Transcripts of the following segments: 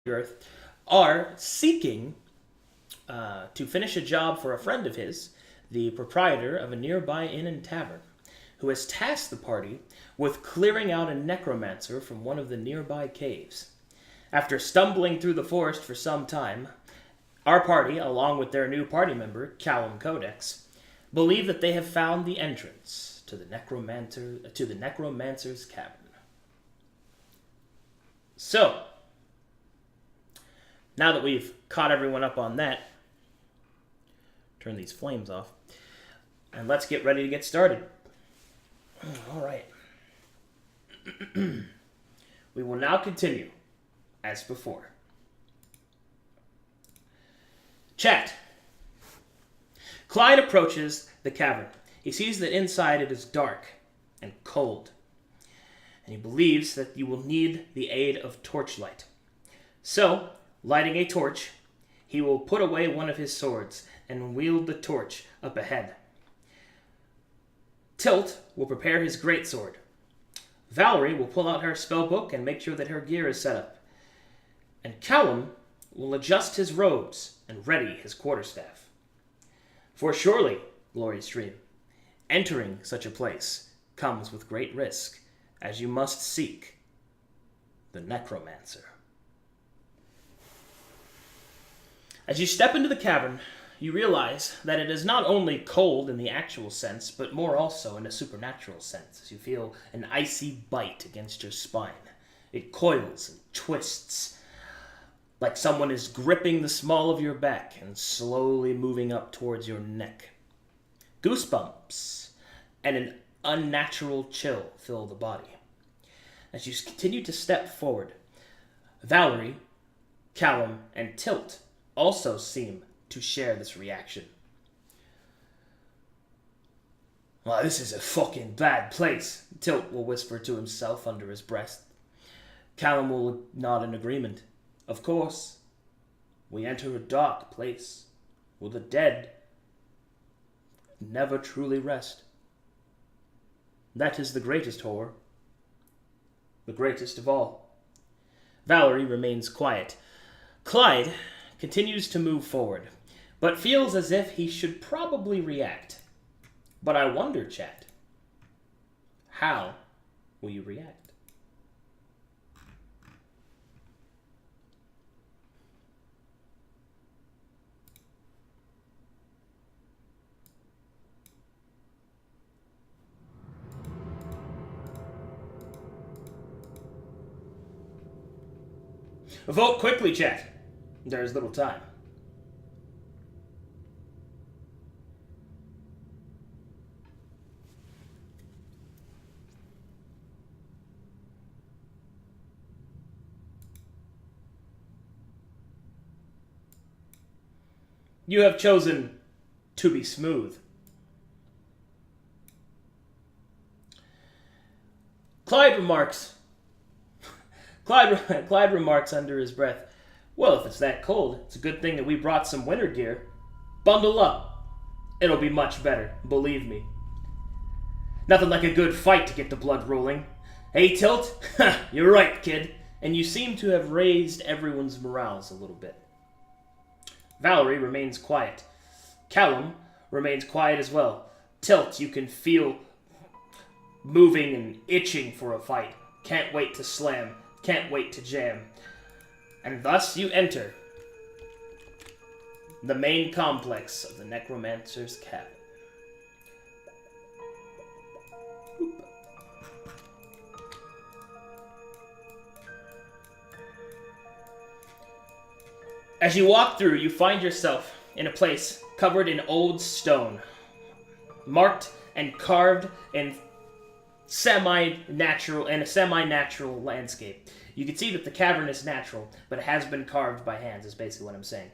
Earth are seeking to finish a job for a friend of his, the proprietor of a nearby inn and tavern, who has tasked the party with clearing out a necromancer from one of the nearby caves. After stumbling through the forest for some time, our party, along with their new party member, Callum Codex, believe that they have found the entrance to the necromancer's cavern. So, now that we've caught everyone up on that, turn these flames off, and let's get ready to get started. All right. We will now continue as before. Chat. Clyde approaches the cavern. He sees that inside it is dark and cold, and he believes that you will need the aid of torchlight. So, lighting a torch, he will put away one of his swords and wield the torch up ahead. Tilt will prepare his greatsword. Valerie will pull out her spellbook and make sure that her gear is set up. And Callum will adjust his robes and ready his quarterstaff. For surely, glorious dream, entering such a place comes with great risk, as you must seek the necromancer. As you step into the cavern, you realize that it is not only cold in the actual sense, but more also in a supernatural sense, as you feel an icy bite against your spine. It coils and twists, like someone is gripping the small of your back and slowly moving up towards your neck. Goosebumps and an unnatural chill fill the body. As you continue to step forward, Valerie, Callum, and Tilt also seem to share this reaction. Well, this is a fucking bad place, Tilt will whisper to himself under his breath. Callum will nod in agreement. Of course, we enter a dark place where the dead never truly rest. That is the greatest horror. The greatest of all. Valerie remains quiet. Clyde continues to move forward, but feels as if he should probably react. But I wonder, chat, how will you react? Vote quickly, chat. There is little time. You have chosen to be smooth. Clyde remarks under his breath, well, if it's that cold, it's a good thing that we brought some winter gear. Bundle up. It'll be much better, believe me. Nothing like a good fight to get the blood rolling. Hey, Tilt? You're right, kid. And you seem to have raised everyone's morals a little bit. Valerie remains quiet. Callum remains quiet as well. Tilt, you can feel moving and itching for a fight. Can't wait to slam. Can't wait to jam. And thus you enter the main complex of the necromancer's cabin. As you walk through, you find yourself in a place covered in old stone, marked and carved in a semi-natural landscape. You can see that the cavern is natural, but it has been carved by hands, is basically what I'm saying.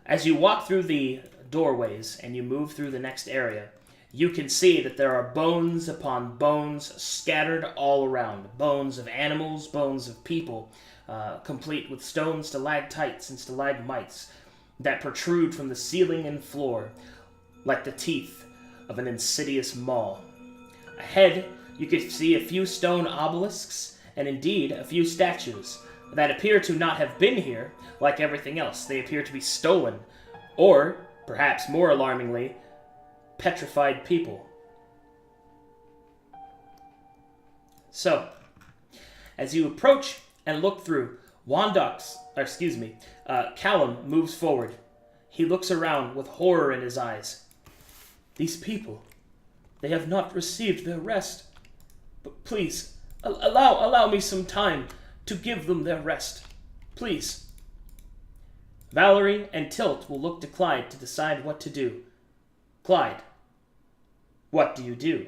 As you walk through the doorways and you move through the next area, you can see that there are bones upon bones scattered all around. Bones of animals, bones of people, complete with stone stalactites and stalagmites that protrude from the ceiling and floor like the teeth of an insidious maw. Ahead, you can see a few stone obelisks and indeed a few statues that appear to not have been here, like everything else. They appear to be stolen, or, perhaps more alarmingly, petrified people. So, as you approach and look through, Callum moves forward. He looks around with horror in his eyes. These people, they have not received their rest. But please, allow me some time to give them their rest. Please. Valerie and Tilt will look to Clyde to decide what to do. Clyde, what do you do?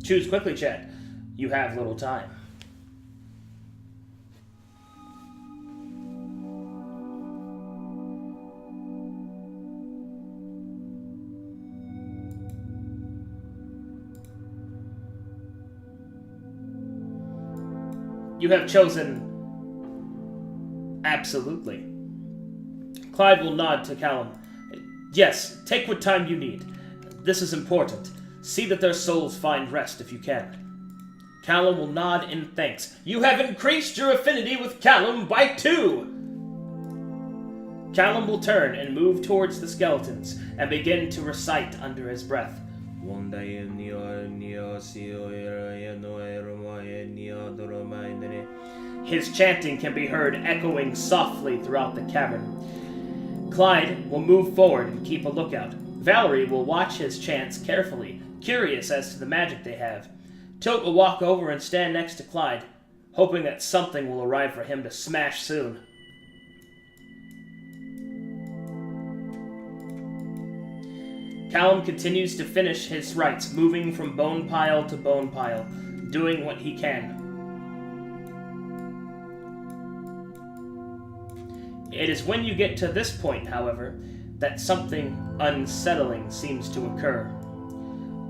Choose quickly, chat. You have little time. You have chosen absolutely. Clyde will nod to Callum. Yes, take what time you need. This is important. See that their souls find rest if you can. Callum will nod in thanks. You have increased your affinity with Callum by 2! Callum will turn and move towards the skeletons and begin to recite under his breath. His chanting can be heard echoing softly throughout the cavern. Clyde will move forward and keep a lookout. Valerie will watch his chants carefully, curious as to the magic they have. Tilt will walk over and stand next to Clyde, hoping that something will arrive for him to smash soon. Callum continues to finish his rites, moving from bone pile to bone pile, doing what he can. It is when you get to this point, however, that something unsettling seems to occur.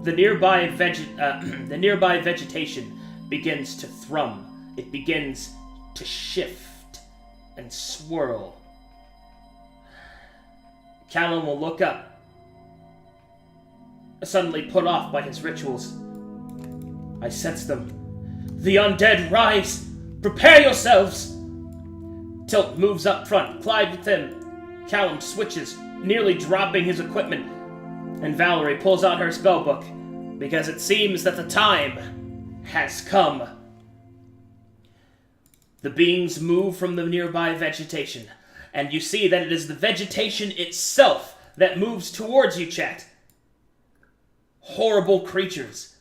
The nearby vegetation begins to thrum. It begins to shift and swirl. Callum will look up, suddenly put off by his rituals. I sense them. The undead rise! Prepare yourselves! Tilt moves up front, Clyde with him. Callum switches, nearly dropping his equipment, and Valerie pulls out her spellbook, because it seems that the time has come. The beings move from the nearby vegetation, and you see that it is the vegetation itself that moves towards you, chat. Horrible creatures,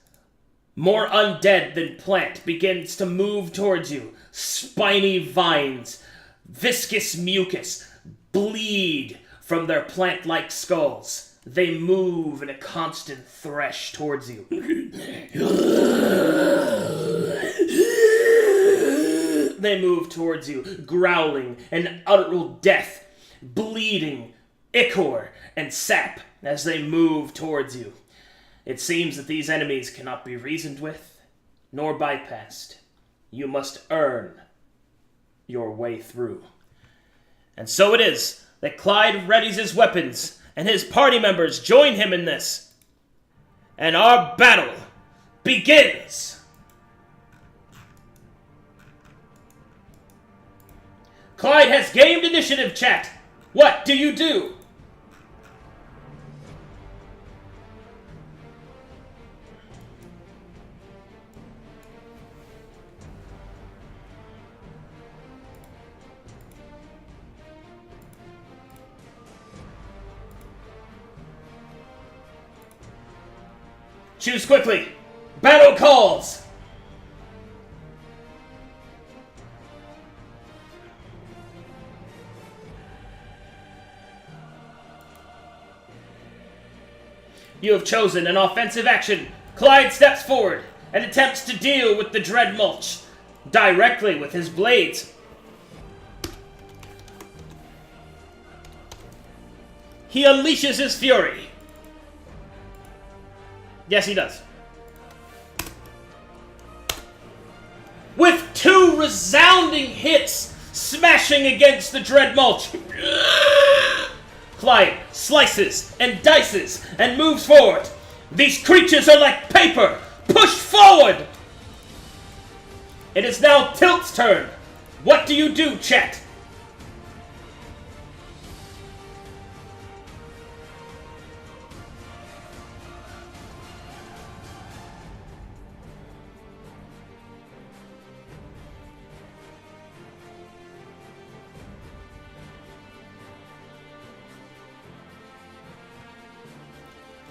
more undead than plant, begins to move towards you. Spiny vines, viscous mucus, bleed from their plant-like skulls. They move in a constant thresh towards you. They move towards you, growling and utter death, bleeding, ichor, and sap as they move towards you. It seems that these enemies cannot be reasoned with, nor bypassed. You must earn your way through. And so it is that Clyde readies his weapons, and his party members join him in this. And our battle begins! Clyde has gained initiative, chat! What do you do? Choose quickly! Battle calls! You have chosen an offensive action. Clyde steps forward and attempts to deal with the dread mulch directly with his blades. He unleashes his fury. Yes, he does. With 2 resounding hits smashing against the dread mulch, Clyde slices and dices and moves forward. These creatures are like paper! Push forward! It is now Tilt's turn. What do you do, chat?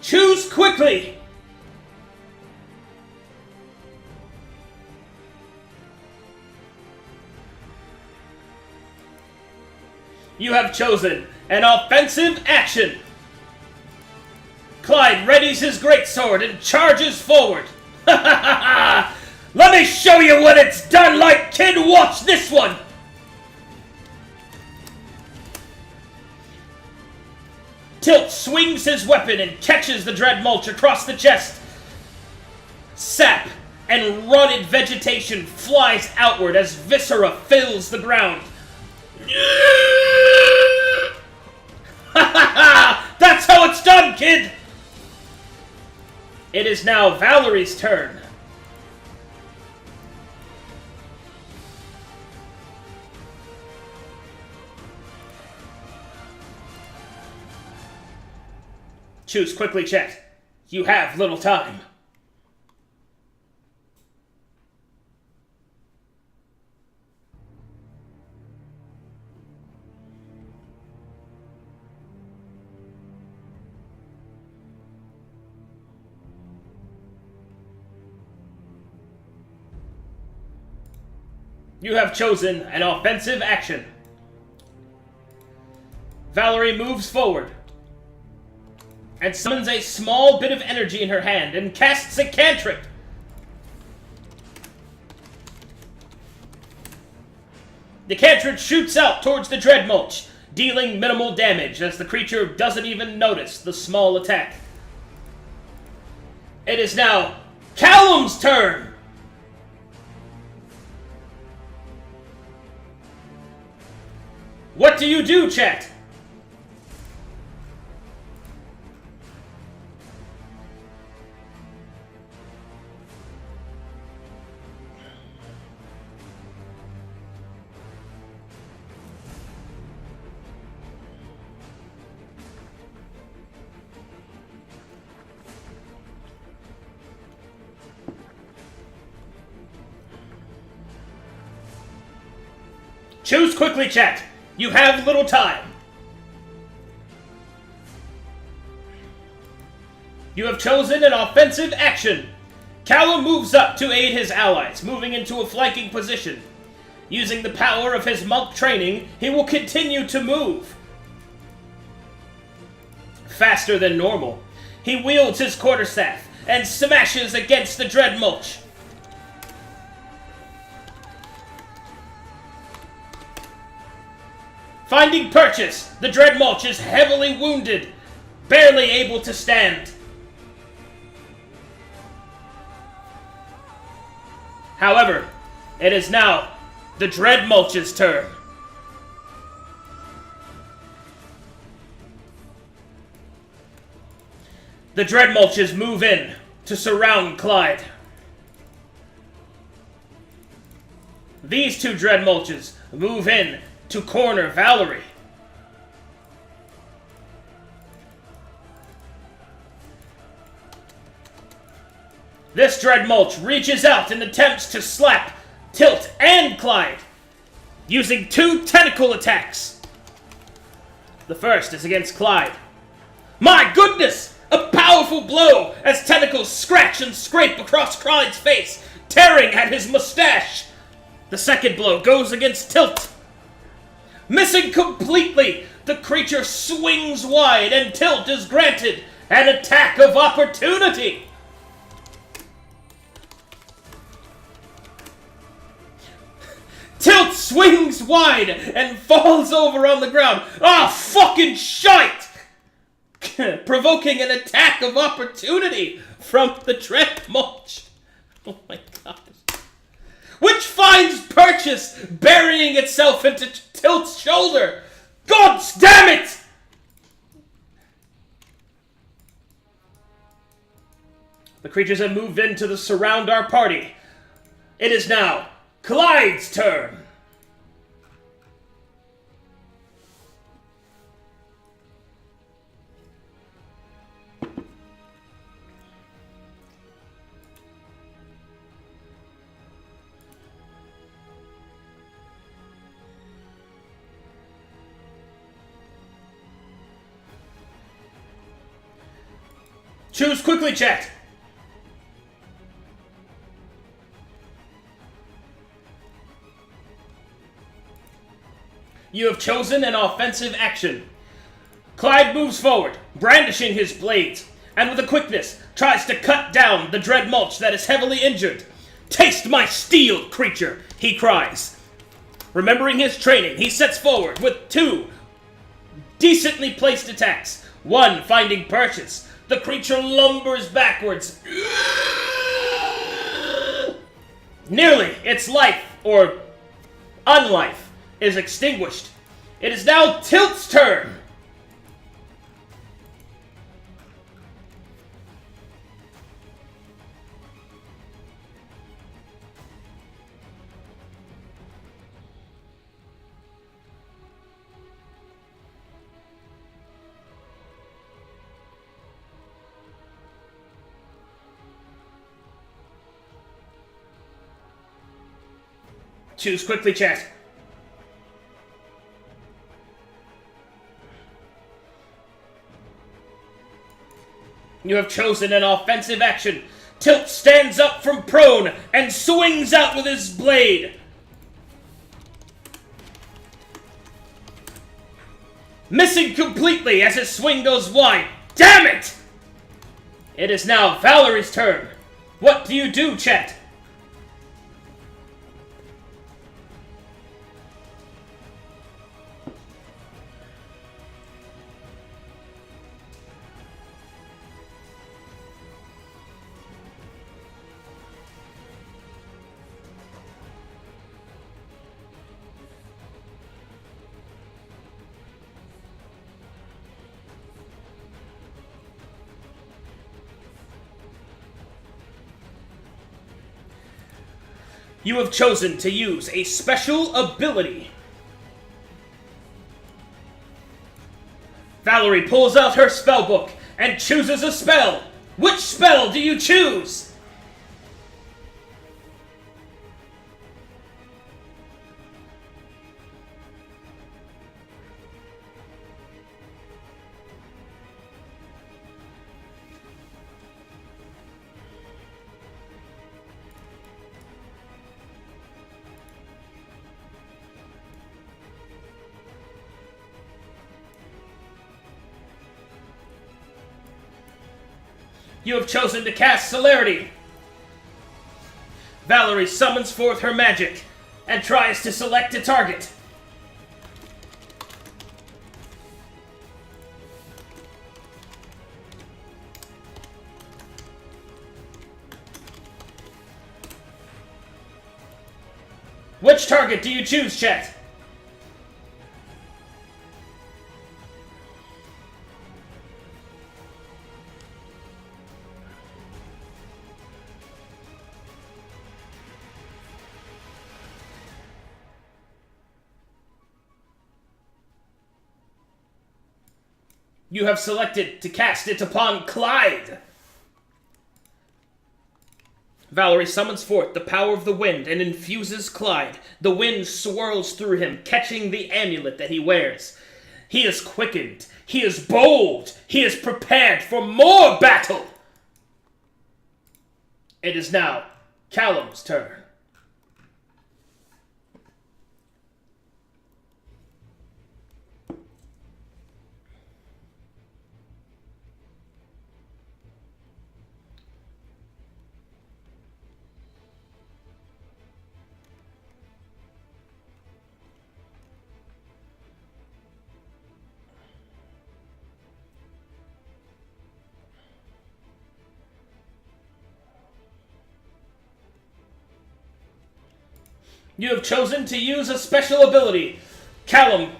Choose quickly! You have chosen an offensive action. Clyde readies his greatsword and charges forward. Let me show you what it's done like, kid! Watch this one! Tilt swings his weapon and catches the dread mulch across the chest. Sap and rotted vegetation flies outward as viscera fills the ground. That's how it's done, kid! It is now Valerie's turn. Choose quickly, chat. You have little time. You have chosen an offensive action. Valerie moves forward and summons a small bit of energy in her hand and casts a cantrip. The cantrip shoots out towards the dread mulch, dealing minimal damage as the creature doesn't even notice the small attack. It is now Callum's turn! What do you do, chat? Choose quickly, chat. You have little time. You have chosen an offensive action. Callum moves up to aid his allies, moving into a flanking position. Using the power of his monk training, he will continue to move faster than normal. He wields his quarterstaff and smashes against the dread mulch. Finding purchase, the dread mulch is heavily wounded, barely able to stand. However, it is now the dread mulch's turn. The dread mulches move in to surround Clyde. These 2 dread mulches move in to corner Valerie. This dread mulch reaches out and attempts to slap Tilt and Clyde, using 2 tentacle attacks. The first is against Clyde. My goodness! A powerful blow as tentacles scratch and scrape across Clyde's face, tearing at his mustache. The second blow goes against Tilt. Missing completely, the creature swings wide and Tilt is granted an attack of opportunity. Tilt swings wide and falls over on the ground. Ah, fucking shite! Provoking an attack of opportunity from the dread mulch. Oh my god. Which finds purchase burying itself into Tilt's shoulder. God damn it! The creatures have moved in to surround our party. It is now Clyde's turn. Choose quickly, chat. You have chosen an offensive action. Clyde moves forward, brandishing his blades, and with a quickness tries to cut down the dread mulch that is heavily injured. Taste my steel, creature, he cries. Remembering his training, he sets forward with 2 decently placed attacks, one finding purchase. The creature lumbers backwards. Nearly its life, or unlife, is extinguished. It is now Tilt's turn. Choose quickly, chat. You have chosen an offensive action. Tilt stands up from prone and swings out with his blade. Missing completely as his swing goes wide. Damn it! It is now Valerie's turn. What do you do, chat? You have chosen to use a special ability. Valerie pulls out her spellbook and chooses a spell. Which spell do you choose? You have chosen to cast Celerity. Valerie summons forth her magic and tries to select a target. Which target do you choose, chat? You have selected to cast it upon Clyde. Valerie summons forth the power of the wind and infuses Clyde. The wind swirls through him, catching the amulet that he wears. He is quickened. He is bold. He is prepared for more battle. It is now Callum's turn. You have chosen to use a special ability. Callum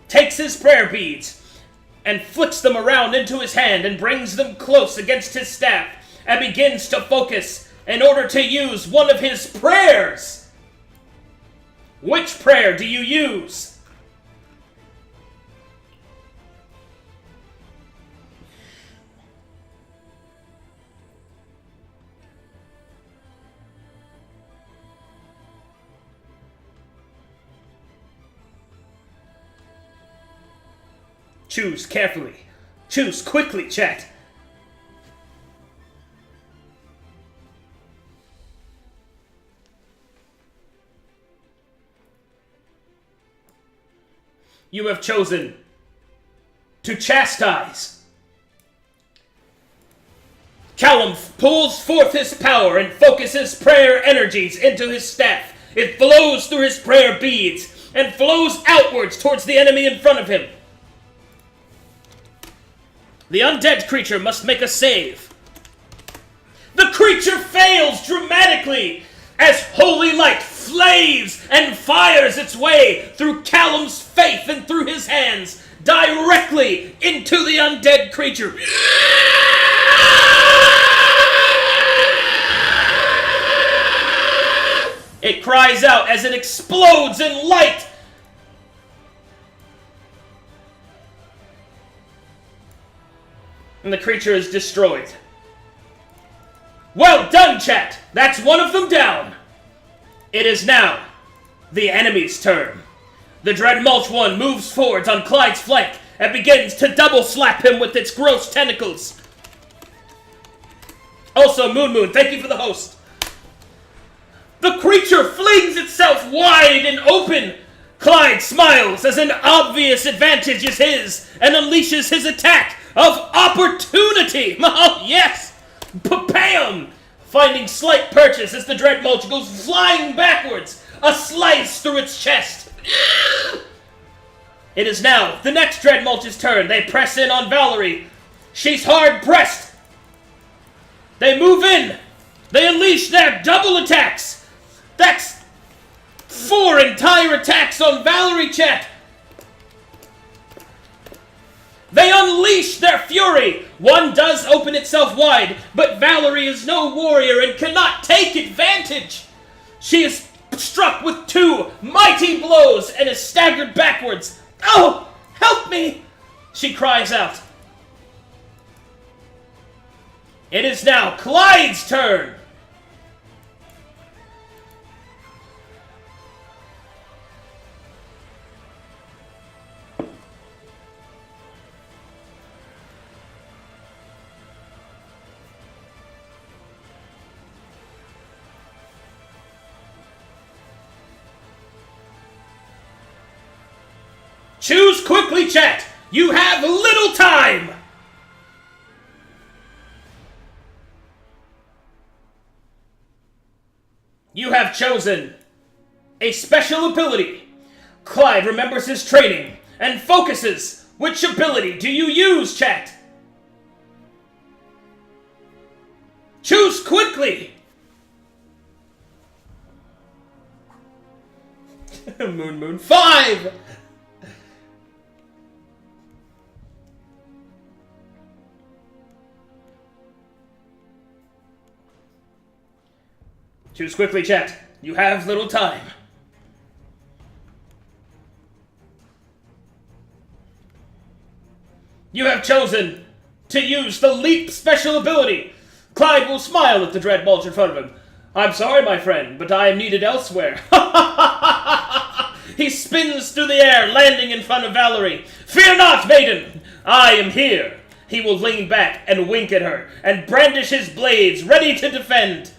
takes his prayer beads and flicks them around into his hand and brings them close against his staff and begins to focus in order to use one of his prayers. Which prayer do you use? Choose carefully. Choose quickly, chat. You have chosen to chastise. Callum pulls forth his power and focuses prayer energies into his staff. It flows through his prayer beads and flows outwards towards the enemy in front of him. The undead creature must make a save. The creature fails dramatically as holy light flames and fires its way through Callum's faith and through his hands directly into the undead creature. It cries out as it explodes in light. And the creature is destroyed. Well done, chat! That's one of them down! It is now the enemy's turn. The Dread Mulch one moves forwards on Clyde's flank and begins to double slap him with its gross tentacles. Also, Moon, thank you for the host. The creature flings itself wide and open. Clyde smiles as an obvious advantage is his and unleashes his attack of opportunity! Oh, yes! Bam! Finding slight purchase as the Dread Mulch goes flying backwards, a slice through its chest. It is now the next Dread Mulch's turn. They press in on Valerie. She's hard pressed. They move in. They unleash their double attacks. That's 4 entire attacks on Valerie, chat. They unleash their fury! One does open itself wide, but Valerie is no warrior and cannot take advantage! She is struck with 2 mighty blows and is staggered backwards. Oh! Help me! She cries out. It is now Clyde's turn! Choose quickly, chat! You have little time! You have chosen a special ability. Clyde remembers his training and focuses. Which ability do you use, chat? Choose quickly! Moon. 5! Choose quickly, chat. You have little time. You have chosen to use the Leap special ability. Clyde will smile at the Dread Mulch in front of him. I'm sorry, my friend, but I am needed elsewhere. He spins through the air, landing in front of Valerie. Fear not, maiden! I am here. He will lean back and wink at her, and brandish his blades, ready to defend.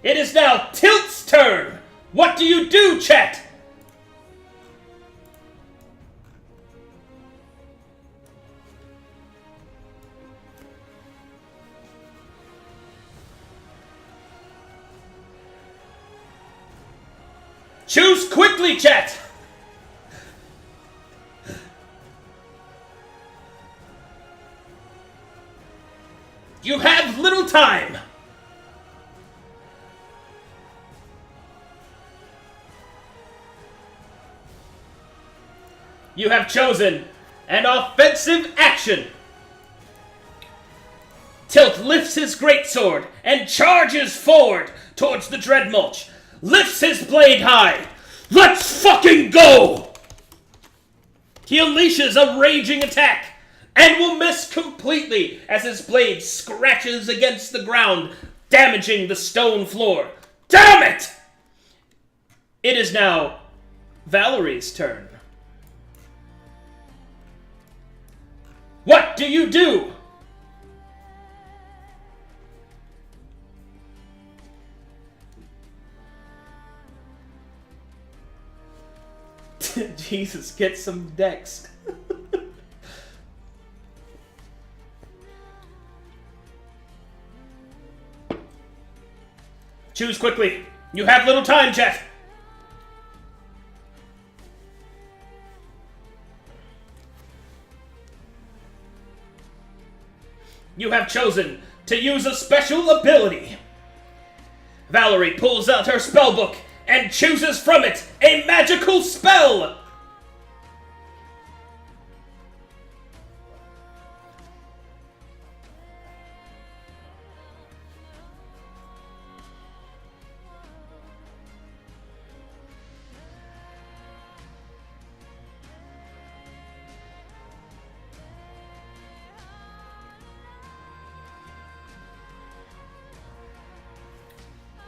It is now Tilt's turn! What do you do, chat? Choose quickly, chat! You have little time! you have chosen an offensive action. Tilt lifts his greatsword and charges forward towards the dread mulch. Lifts his blade high. Let's fucking go! He unleashes a raging attack and will miss completely as his blade scratches against the ground, damaging the stone floor. Damn it! It is now Valerie's turn. What do you do? Jesus, get some dex. Choose quickly. You have little time, chat. You have chosen to use a special ability. Valerie pulls out her spellbook and chooses from it a magical spell!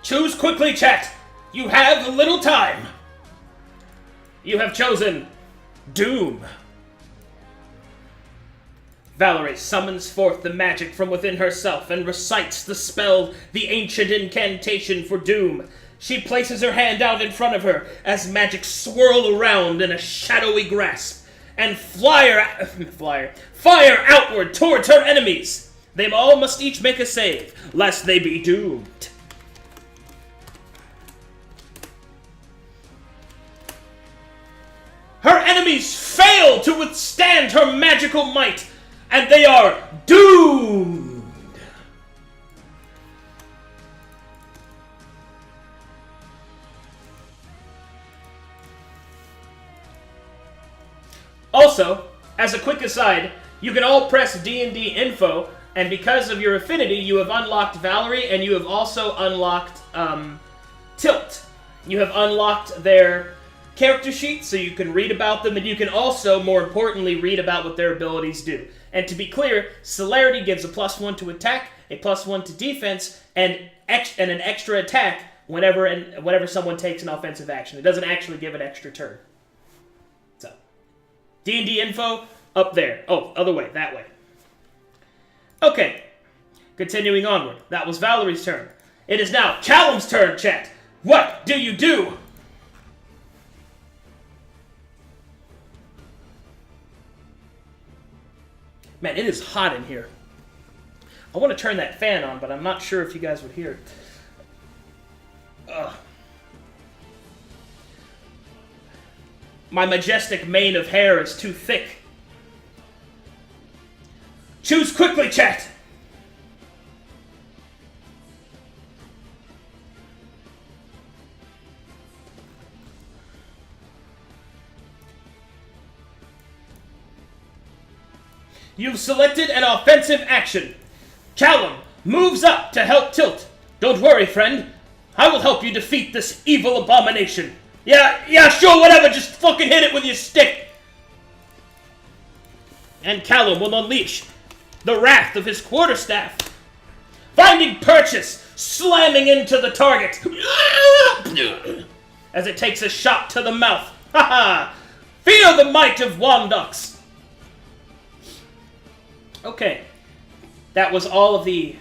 Choose quickly, chat! You have little time! You have chosen Doom. Valerie summons forth the magic from within herself and recites the spell, the ancient incantation for Doom. She places her hand out in front of her as magic swirl around in a shadowy grasp and fire outward towards her enemies. They all must each make a save, lest they be doomed. Her enemies fail to withstand her magical might, and they are doomed! Also, as a quick aside, you can all press DnD info, and because of your affinity, you have unlocked Valerie, and you have also unlocked Tilt. You have unlocked their character sheets, so you can read about them, and you can also, more importantly, read about what their abilities do. And to be clear, Celerity gives a +1 to attack, a +1 to defense, and an extra attack whenever someone takes an offensive action. It doesn't actually give an extra turn. So, D&D info, up there. Oh, other way, that way. Okay, continuing onward. That was Valerie's turn. It is now Callum's turn, chat. What do you do? Man, it is hot in here. I want to turn that fan on, but I'm not sure if you guys would hear it. Ugh. My majestic mane of hair is too thick. Choose quickly, chat! You've selected an offensive action. Callum moves up to help Tilt. Don't worry, friend. I will help you defeat this evil abomination. Yeah, sure, whatever. Just fucking hit it with your stick. And Callum will unleash the wrath of his quarterstaff, finding purchase, slamming into the target as it takes a shot to the mouth. Ha! Feel the might of Wandux. Okay, that was all of the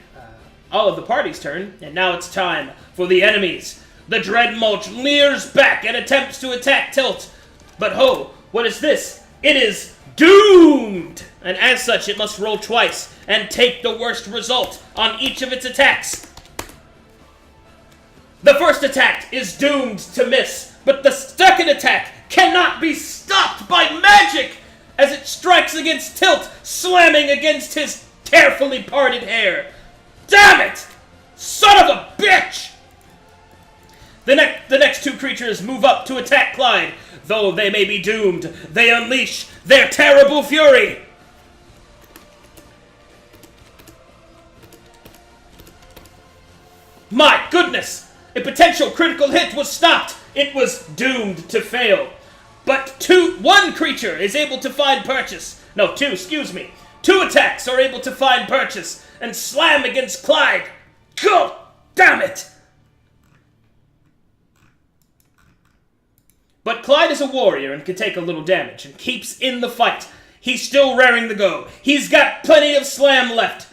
party's turn, and now it's time for the enemies. The Dread Mulch leers back and attempts to attack Tilt, but ho, what is this? It is doomed, and as such, it must roll twice and take the worst result on each of its attacks. The first attack is doomed to miss, but the second attack cannot be stopped by magic, as it strikes against Tilt, slamming against his carefully parted hair. Damn it! Son of a bitch! The next two creatures move up to attack Clyde. Though they may be doomed, they unleash their terrible fury. My goodness! A potential critical hit was stopped. It was doomed to fail. But one creature is able to find purchase. No, two, excuse me. Two attacks are able to find purchase and slam against Clyde. God damn it! But Clyde is a warrior and can take a little damage and keeps in the fight. He's still raring to go. He's got plenty of slam left.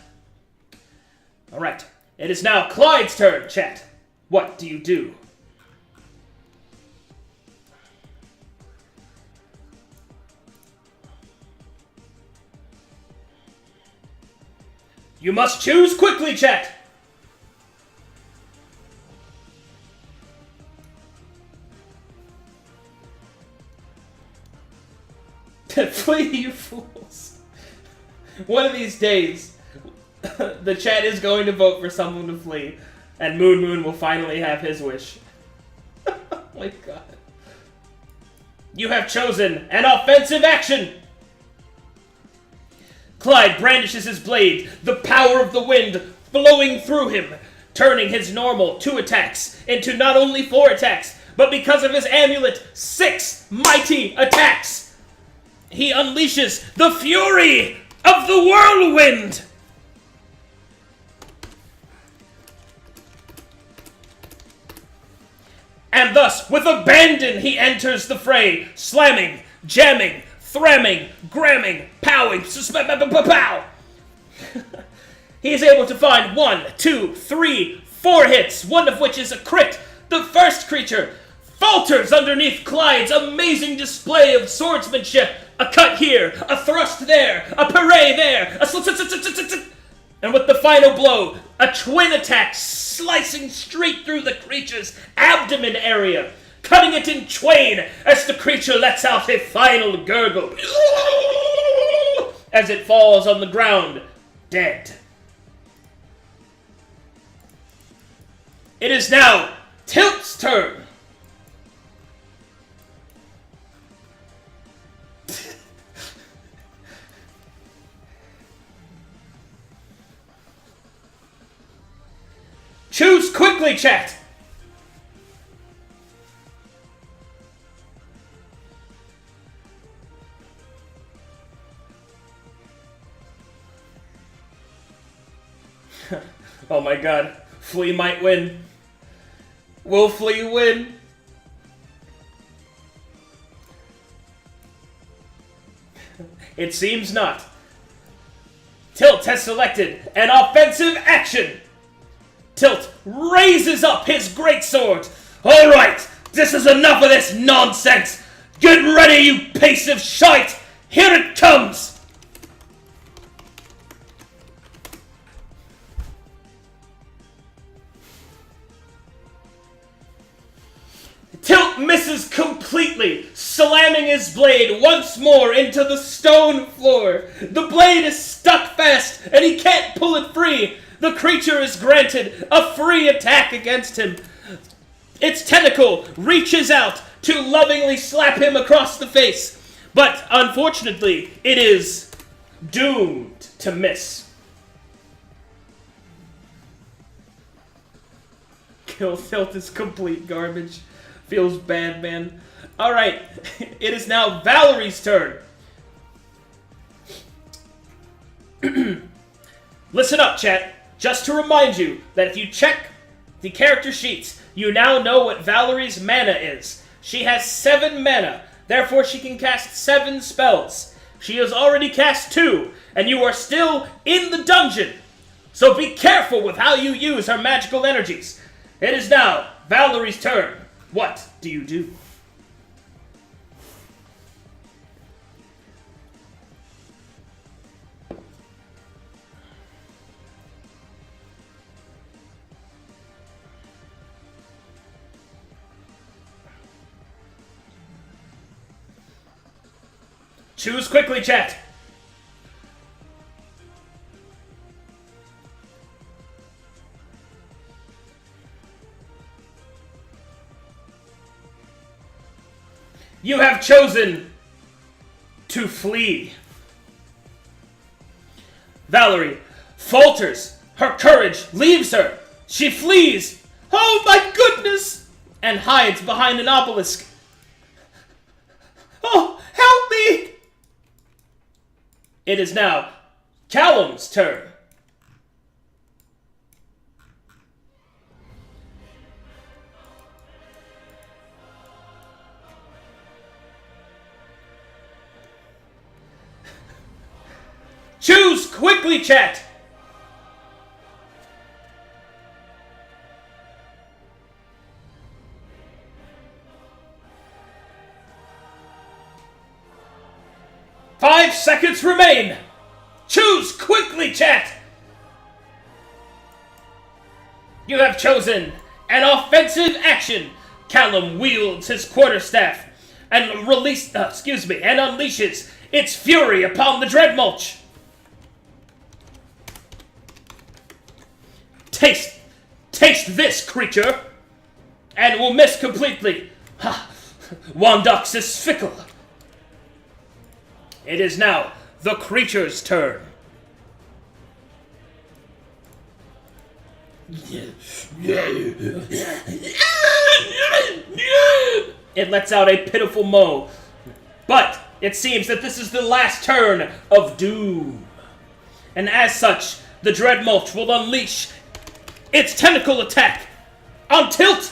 Alright, it is now Clyde's turn, chat. What do you do? You must choose quickly, chat! Flee, you fools. One of these days, the chat is going to vote for someone to flee, and Moon will finally have his wish. Oh my god. You have chosen an offensive action! Clyde brandishes his blade, the power of the wind flowing through him, turning his normal 2 attacks into not only 4 attacks, but because of his amulet, 6 mighty attacks! He unleashes the fury of the whirlwind! And thus, with abandon, he enters the fray, slamming, jamming, thramming, gramming, powing, pow! He is able to find 1, 2, 3, 4 hits, one of which is a crit. The first creature falters underneath Clyde's amazing display of swordsmanship. A cut here, a thrust there, a parry there, and with the final blow, a twin attack slicing straight through the creature's abdomen area, cutting it in twain as the creature lets out a final gurgle as it falls on the ground, dead. It is now Tilt's turn. Choose quickly, chat! Oh my god. Flea might win. Will Flea win? It seems not. Tilt has selected an offensive action. Tilt raises up his greatsword. Alright, this is enough of this nonsense. Get ready, you piece of shite. Here it comes. Tilt misses completely, slamming his blade once more into the stone floor. The blade is stuck fast, and he can't pull it free. The creature is granted a free attack against him. Its tentacle reaches out to lovingly slap him across the face, but unfortunately, it is doomed to miss. Kill Tilt is complete garbage. Feels bad, man. Alright, it is now Valerie's turn. Listen up, chat. Just to remind you that if you check the character sheets, you now know what Valerie's mana is. She has 7 mana, therefore she can cast 7 spells. She has already cast 2, and you are still in the dungeon. So be careful with how you use her magical energies. It is now Valerie's turn. What do you do? Choose quickly, chat. You have chosen to flee. Valerie falters. Her courage leaves her. She flees. Oh my goodness! And hides behind an obelisk. Oh, help me! It is now Callum's turn. Choose quickly, chat! Five seconds remain! Choose quickly, chat! You have chosen an offensive action. Callum wields his quarterstaff and unleashes its fury upon the dread mulch. Taste this, creature, and will miss completely. Ha! Wandox is fickle. It is now the creature's turn. It lets out a pitiful moan, but it seems that this is the last turn of doom. And as such, the dread mulch will unleash its tentacle attack on Tilt.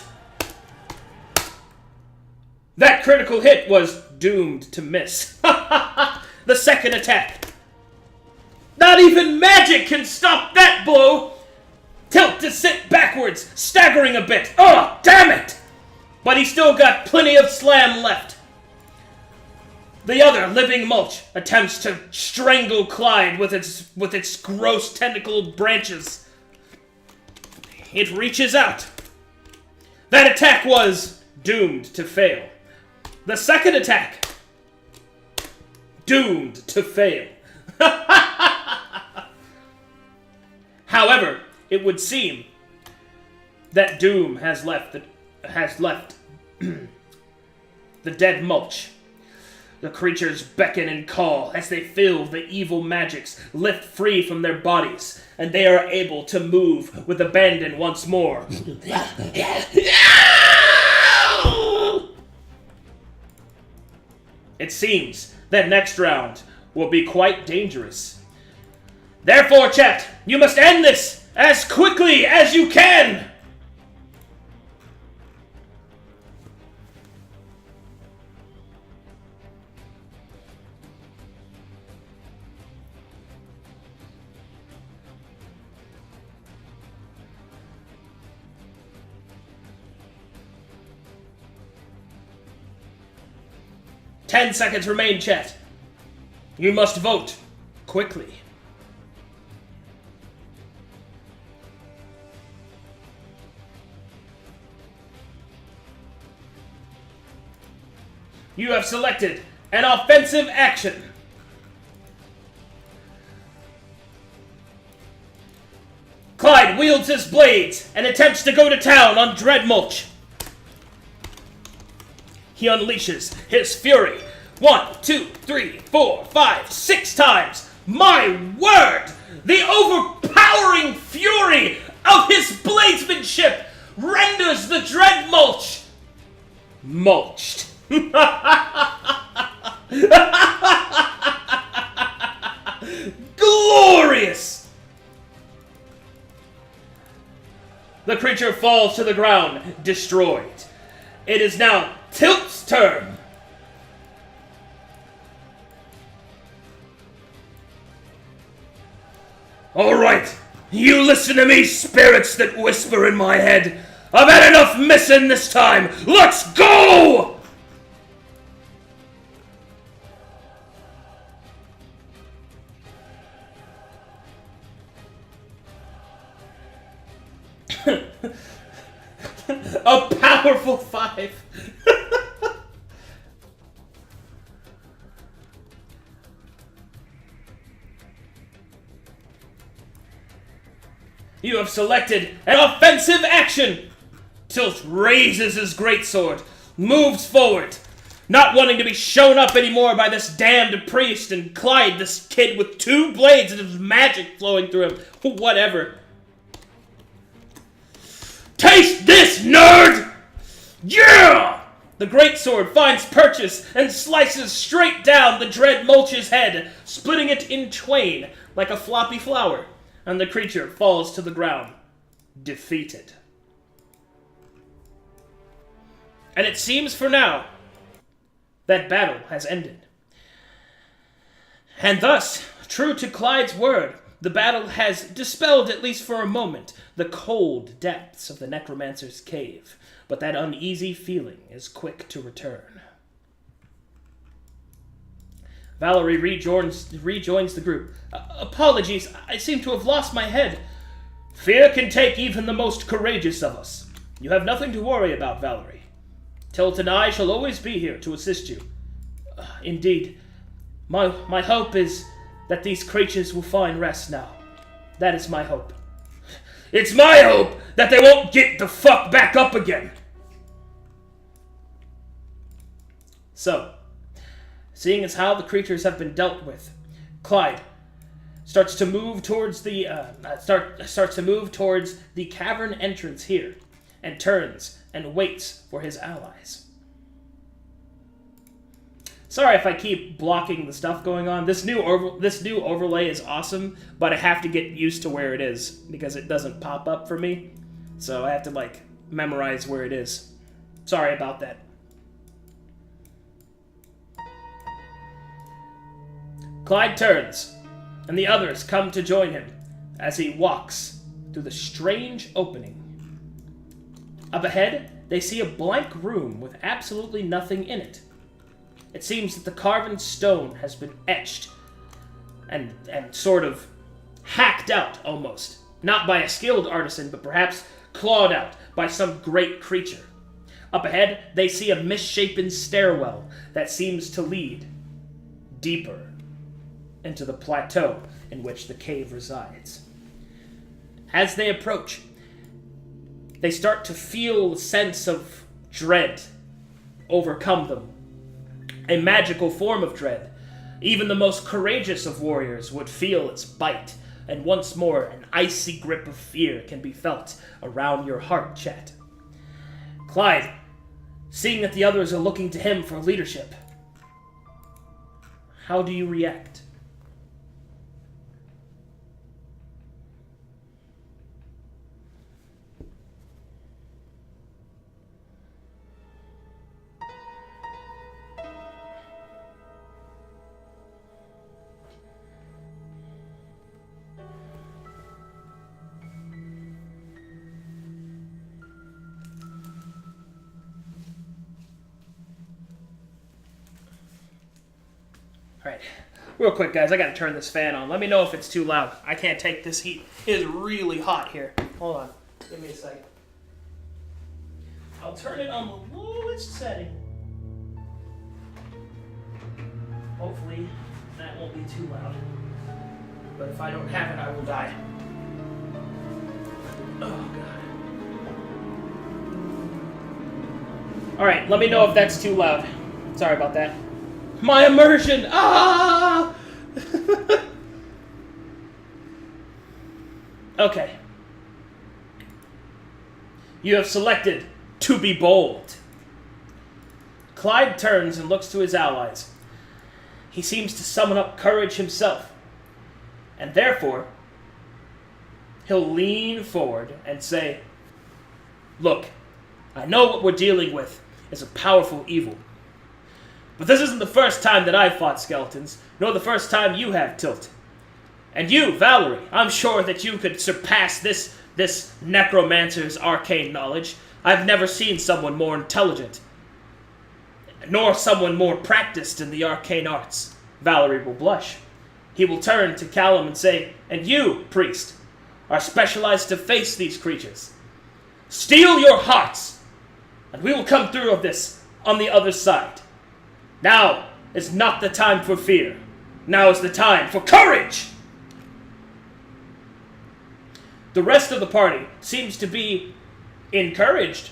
That critical hit was doomed to miss. The second attack. Not even magic can stop that blow. Tilt to sit backwards, staggering a bit. Oh, damn it! But he's still got plenty of slam left. The other living mulch attempts to strangle Clyde with its gross tentacled branches. It reaches out. That attack was doomed to fail. The second attack, doomed to fail. However, it would seem that doom has left the dead mulch. The creatures beckon and call as they feel the evil magics lift free from their bodies, and they are able to move with abandon once more. It seems that next round will be quite dangerous. Therefore, chat, you must end this as quickly as you can! Ten seconds remain, chat. You must vote quickly. You have selected an offensive action. Clyde wields his blades and attempts to go to town on Dread Mulch. He unleashes his fury 1, 2, 3, 4, 5, 6 times. My word! The overpowering fury of his bladesmanship renders the dread mulch mulched. Glorious! The creature falls to the ground, destroyed. It is now Tilt's turn. Alright, you listen to me, spirits that whisper in my head. I've had enough missing this time. Let's go! A powerful 5. You have selected an offensive action. Tilt raises his greatsword, moves forward. Not wanting to be shown up anymore by this damned priest and Clyde, this kid with 2 blades and his magic flowing through him. Whatever. Taste this, nerd! Yeah! The greatsword finds purchase and slices straight down the dread mulch's head, splitting it in twain like a floppy flower, and the creature falls to the ground, defeated. And it seems for now that battle has ended. And thus, true to Clyde's word, the battle has dispelled, at least for a moment, the cold depths of the necromancer's cave, but that uneasy feeling is quick to return. Valerie rejoins the group. Apologies, I seem to have lost my head. Fear can take even the most courageous of us. You have nothing to worry about, Valerie. Tilt and I shall always be here to assist you. Indeed, my hope is that these creatures will find rest now. That is my hope. It's my hope that they won't get the fuck back up again. So, seeing as how the creatures have been dealt with, Clyde starts to move towards the cavern entrance here, and turns and waits for his allies. Sorry if I keep blocking the stuff going on. This new overlay is awesome, but I have to get used to where it is because it doesn't pop up for me. So I have to memorize where it is. Sorry about that. Clyde turns, and the others come to join him as he walks through the strange opening. Up ahead, they see a blank room with absolutely nothing in it. It seems that the carven stone has been etched and sort of hacked out almost. Not by a skilled artisan, but perhaps clawed out by some great creature. Up ahead, they see a misshapen stairwell that seems to lead deeper into the plateau in which the cave resides. As they approach, they start to feel a sense of dread overcome them. A magical form of dread. Even the most courageous of warriors would feel its bite, and once more an icy grip of fear can be felt around your heart, chat. Clyde, seeing that the others are looking to him for leadership, how do you react? Alright, real quick guys, I gotta turn this fan on. Let me know if it's too loud. I can't take this heat. It is really hot here. Hold on, give me a second. I'll turn it on the lowest setting. Hopefully that won't be too loud. But if I don't have it, I will die. Oh god. Alright, let me know if that's too loud. Sorry about that. My immersion! Ah! Okay. You have selected to be bold. Clyde turns and looks to his allies. He seems to summon up courage himself. And therefore, he'll lean forward and say, "Look, I know what we're dealing with is a powerful evil. But this isn't the first time that I've fought skeletons, nor the first time you have, Tilt. And you, Valerie, I'm sure that you could surpass this necromancer's arcane knowledge. I've never seen someone more intelligent, nor someone more practiced in the arcane arts." Valerie will blush. He will turn to Callum and say, "And you, priest, are specialized to face these creatures. Steel your hearts, and we will come through of this on the other side. Now is not the time for fear. Now is the time for courage!" The rest of the party seems to be encouraged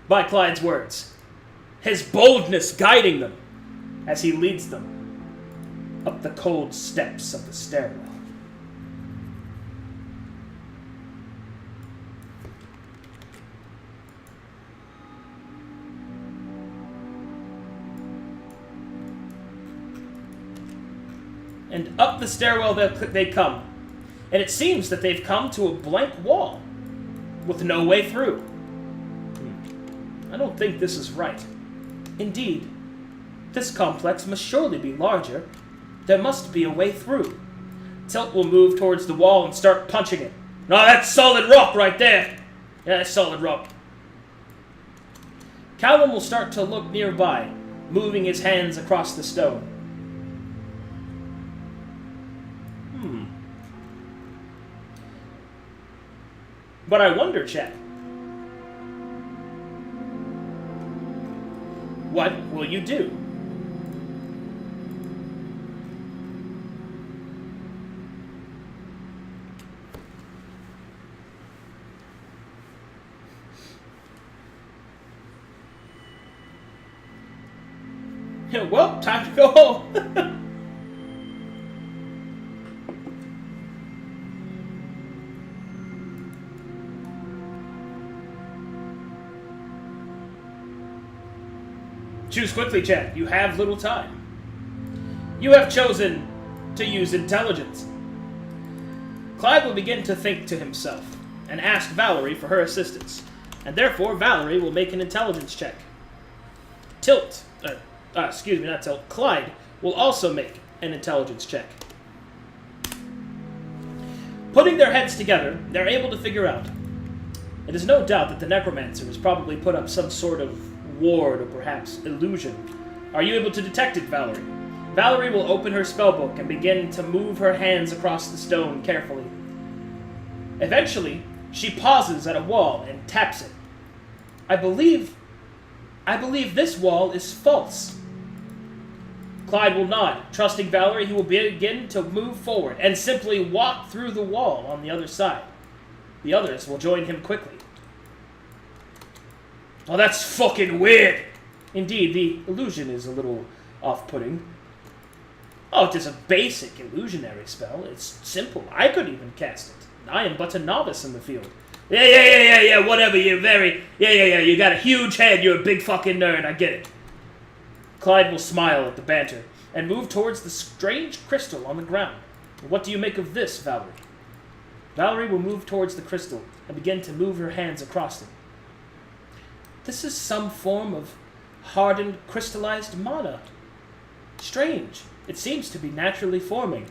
by Clyde's words. his boldness guiding them as he leads them up the cold steps of the stairwell. And up the stairwell they come, and it seems that they've come to a blank wall with no way through. I don't think this is right. Indeed, this complex must surely be larger. There must be a way through. Tilt will move towards the wall and start punching it. No, that's solid rock right there. Yeah, that's solid rock. Callum will start to look nearby, moving his hands across the stone. But I wonder, chat, what will you do? Well, time to go home. Choose quickly, chat. You have little time. You have chosen to use intelligence. Clyde will begin to think to himself and ask Valerie for her assistance, and therefore Valerie will make an intelligence check. Clyde will also make an intelligence check. Putting their heads together, they're able to figure out. It is no doubt that the necromancer has probably put up some sort of ward or perhaps illusion. Are you able to detect it, Valerie? Valerie will open her spellbook and begin to move her hands across the stone carefully. Eventually, she pauses at a wall and taps it. I believe this wall is false. Clyde will nod. Trusting Valerie, he will begin to move forward and simply walk through the wall on the other side. The others will join him quickly. Oh, that's fucking weird! Indeed, the illusion is a little off-putting. Oh, it is a basic illusionary spell. It's simple. I could even cast it. I am but a novice in the field. Yeah, whatever, you're very... Yeah, you got a huge head, you're a big fucking nerd, I get it. Clyde will smile at the banter and move towards the strange crystal on the ground. What do you make of this, Valerie? Valerie will move towards the crystal and begin to move her hands across it. This is some form of hardened, crystallized mana. Strange. It seems to be naturally forming.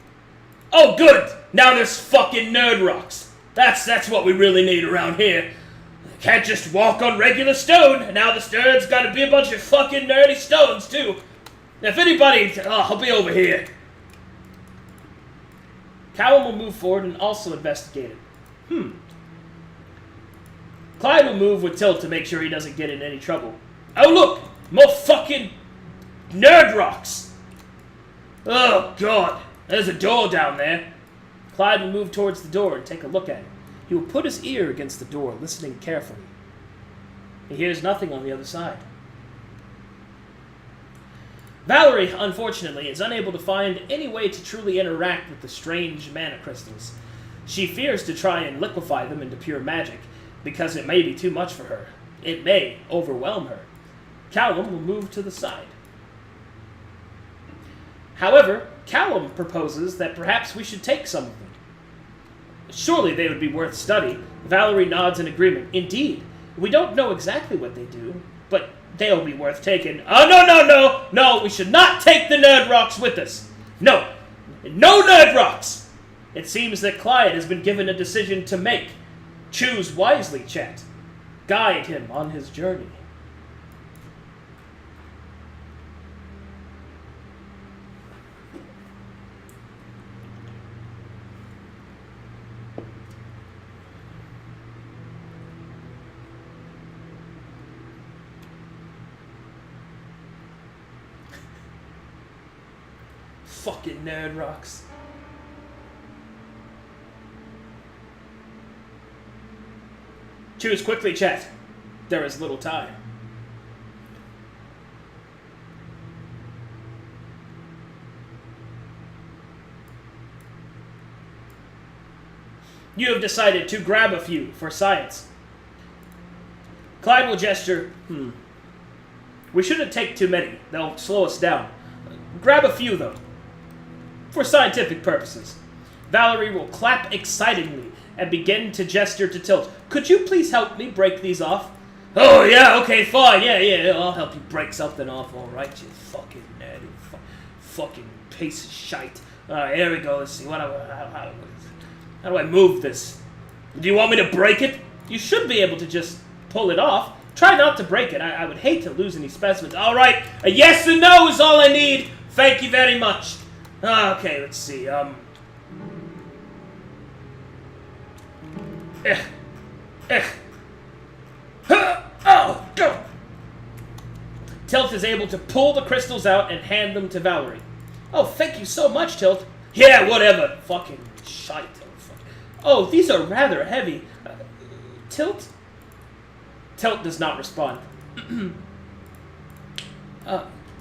Oh, good! Now there's fucking nerd rocks. That's what we really need around here. Can't just walk on regular stone. Now the stern's gotta be a bunch of fucking nerdy stones, too. If anybody... I'll be over here. Callum will move forward and also investigate it. Clyde will move with Tilt to make sure he doesn't get in any trouble. Oh, look! More fucking nerd rocks! Oh, God. There's a door down there. Clyde will move towards the door and take a look at it. He will put his ear against the door, listening carefully. He hears nothing on the other side. Valerie, unfortunately, is unable to find any way to truly interact with the strange mana crystals. She fears to try and liquefy them into pure magic, because it may be too much for her. It may overwhelm her. Callum will move to the side. However, Callum proposes that perhaps we should take some of them. Surely they would be worth study. Valerie nods in agreement. Indeed, we don't know exactly what they do, but they'll be worth taking. Oh, no, we should not take the nerd rocks with us. No nerd rocks! It seems that Clyde has been given a decision to make. Choose wisely, chat. Guide him on his journey. Fucking nerd rocks. Choose quickly, chat. There is little time. You have decided to grab a few for science. Clyde will gesture, We shouldn't take too many. They'll slow us down. Grab a few, though. For scientific purposes. Valerie will clap excitedly and begin to gesture to Tilt. Could you please help me break these off? Oh, yeah, okay, fine. Yeah, I'll help you break something off, all right, you fucking nerd. You fucking piece of shite. All right, here we go. Let's see. How do I move this? Do you want me to break it? You should be able to just pull it off. Try not to break it. I would hate to lose any specimens. All right, a yes and no is all I need. Thank you very much. Okay, let's see. Oh, go! Tilt is able to pull the crystals out and hand them to Valerie. Oh, thank you so much, Tilt. Yeah, whatever. Fucking shite. Oh, these are rather heavy. Tilt? Tilt does not respond.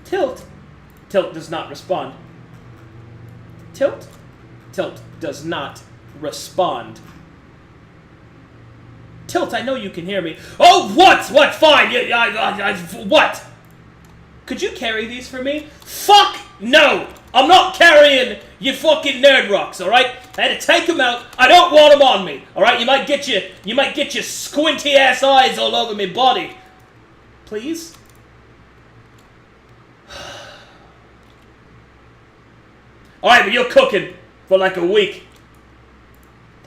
Tilt? Tilt does not respond. Tilt? Tilt does not respond. Tilt, I know you can hear me. Oh, what? What? Fine. What? Could you carry these for me? Fuck no! I'm not carrying your fucking nerd rocks, alright? I had to take them out. I don't want them on me, alright? You might get your squinty ass eyes all over my body. Please? Alright, but you're cooking for like a week.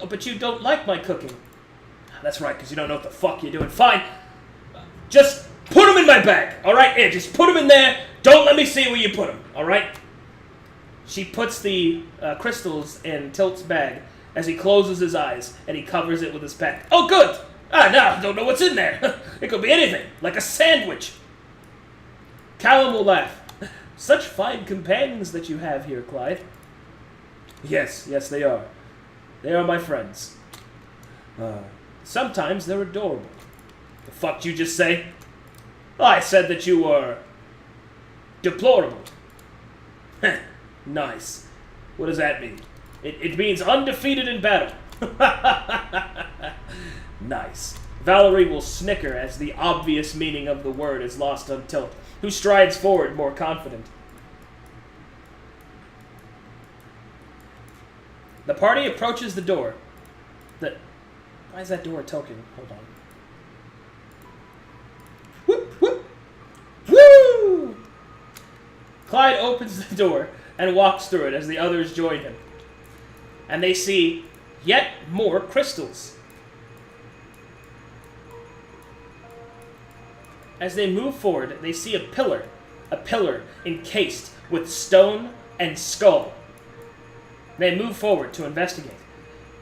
Oh, but you don't like my cooking. That's right, because you don't know what the fuck you're doing. Fine. Just put them in my bag, alright? Here, just put them in there. Don't let me see where you put them, alright? She puts the crystals in Tilt's bag as he closes his eyes and he covers it with his pen. Oh, good! No, don't know what's in there. It could be anything, like a sandwich. Callum will laugh. Such fine companions that you have here, Clyde. Yes, they are. They are my friends. Sometimes they're adorable. The fuck did you just say? I said that you were deplorable. Nice. What does that mean? It means undefeated in battle. Nice. Valerie will snicker as the obvious meaning of the word is lost on Tilt, who strides forward more confident. The party approaches the door. Why is that door a token? Hold on. Whoop, whoop. Woo! Clyde opens the door and walks through it as the others join him. And they see yet more crystals. As they move forward, they see a pillar encased with stone and skull. They move forward to investigate.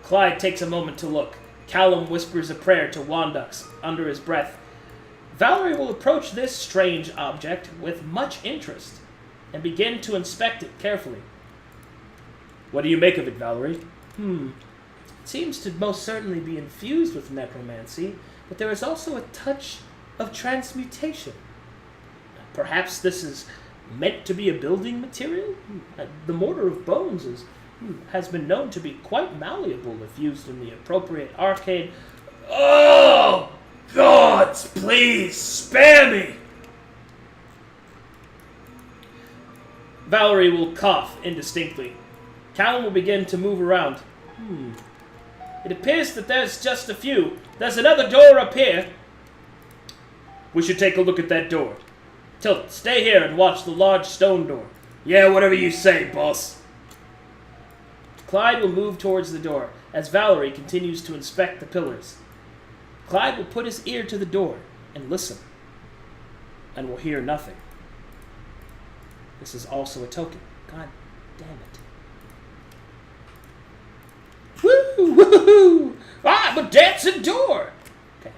Clyde takes a moment to look. Callum whispers a prayer to Wandux under his breath. Valerie will approach this strange object with much interest and begin to inspect it carefully. What do you make of it, Valerie? It seems to most certainly be infused with necromancy, but there is also a touch of transmutation. Perhaps this is meant to be a building material? The mortar of bones has been known to be quite malleable if used in the appropriate arcade. Oh, gods, please, spare me! Valerie will cough indistinctly. Callum will begin to move around. It appears that there's just a few. There's another door up here. We should take a look at that door. Tilt, stay here and watch the large stone door. Yeah, whatever you say, boss. Clyde will move towards the door as Valerie continues to inspect the pillars. Clyde will put his ear to the door and listen, and will hear nothing. This is also a token. God damn it. Woo! Woohoo! I'm a dancing door! Okay.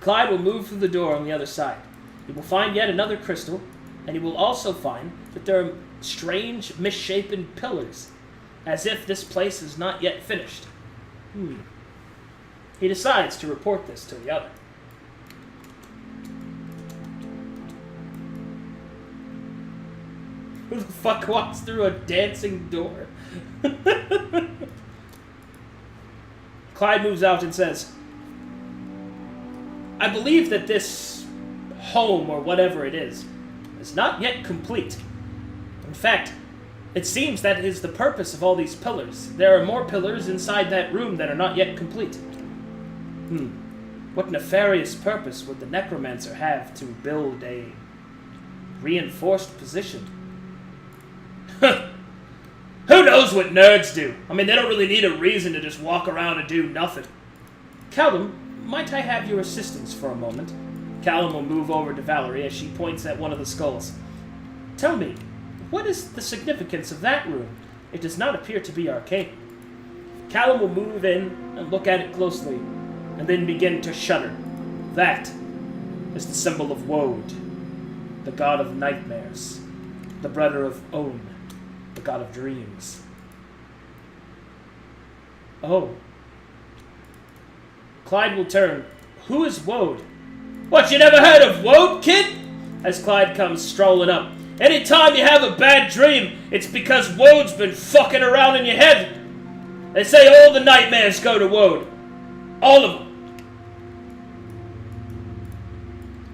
Clyde will move through the door on the other side. He will find yet another crystal, and he will also find that there are strange, misshapen pillars, as if this place is not yet finished. He decides to report this to the other. Who the fuck walks through a dancing door? Clyde moves out and says, I believe that this home, or whatever it is not yet complete. In fact, it seems that is the purpose of all these pillars. There are more pillars inside that room that are not yet complete. What nefarious purpose would the necromancer have to build a reinforced position? Who knows what nerds do? I mean, they don't really need a reason to just walk around and do nothing. Callum, might I have your assistance for a moment? Callum will move over to Valerie as she points at one of the skulls. Tell me, what is the significance of that room? It does not appear to be arcane. Callum will move in and look at it closely, and then begin to shudder. That is the symbol of Woad, the god of nightmares, the brother of On, the god of dreams. Oh. Clyde will turn. Who is Woad? What, you never heard of Woad, kid? As Clyde comes strolling up. Anytime you have a bad dream, it's because Woad's been fucking around in your head. They say all the nightmares go to Woad. All of them.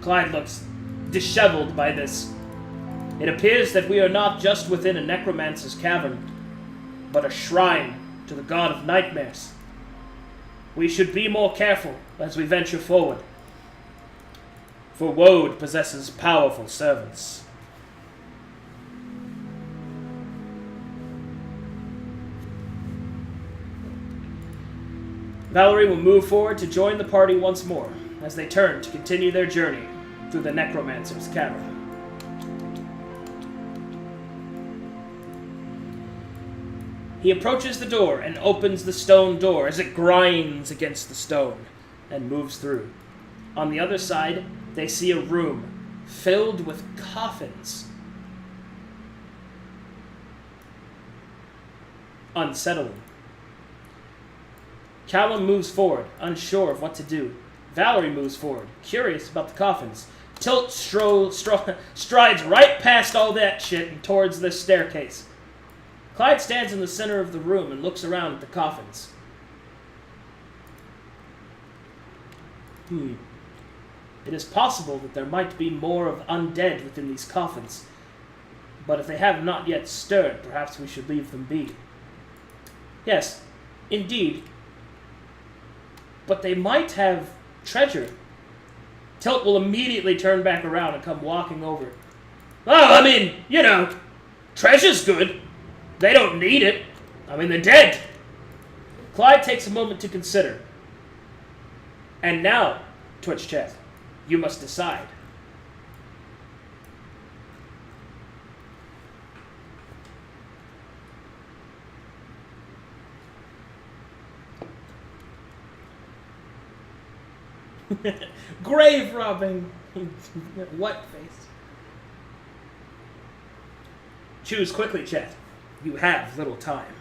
Clyde looks disheveled by this. It appears that we are not just within a necromancer's cavern, but a shrine to the god of nightmares. We should be more careful as we venture forward, for Woad possesses powerful servants. Valerie will move forward to join the party once more, as they turn to continue their journey through the necromancer's cavern. He approaches the door and opens the stone door as it grinds against the stone and moves through. On the other side, they see a room filled with coffins. Unsettling. Callum moves forward, unsure of what to do. Valerie moves forward, curious about the coffins. Tilt strides right past all that shit and towards the staircase. Clyde stands in the center of the room and looks around at the coffins. It is possible that there might be more of undead within these coffins, but if they have not yet stirred, perhaps we should leave them be. Yes, indeed, but they might have treasure. Tilt will immediately turn back around and come walking over. Oh, I mean, you know, treasure's good. They don't need it. I mean, they're dead. Clyde takes a moment to consider. And now, Twitch chat, you must decide. Grave robbing. What face? Choose quickly, chat. You have little time.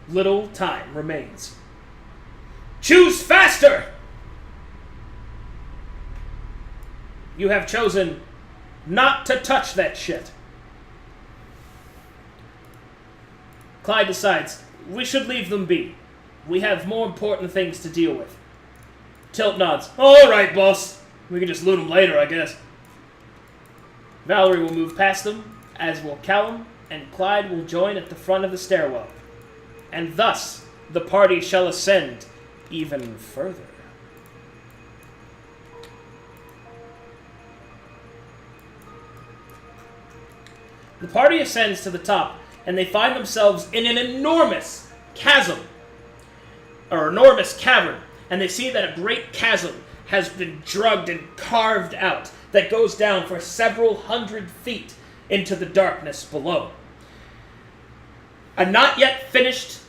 Little time remains. Choose faster! You have chosen not to touch that shit. Clyde decides, we should leave them be. We have more important things to deal with. Tilt nods. Alright, boss. We can just loot them later, I guess. Valerie will move past them, as will Callum, and Clyde will join at the front of the stairwell. And thus, the party shall ascend even further. The party ascends to the top, and they find themselves in an enormous chasm, or enormous cavern, and they see that a great chasm has been drugged and carved out that goes down for several hundred feet into the darkness below. A not yet finished,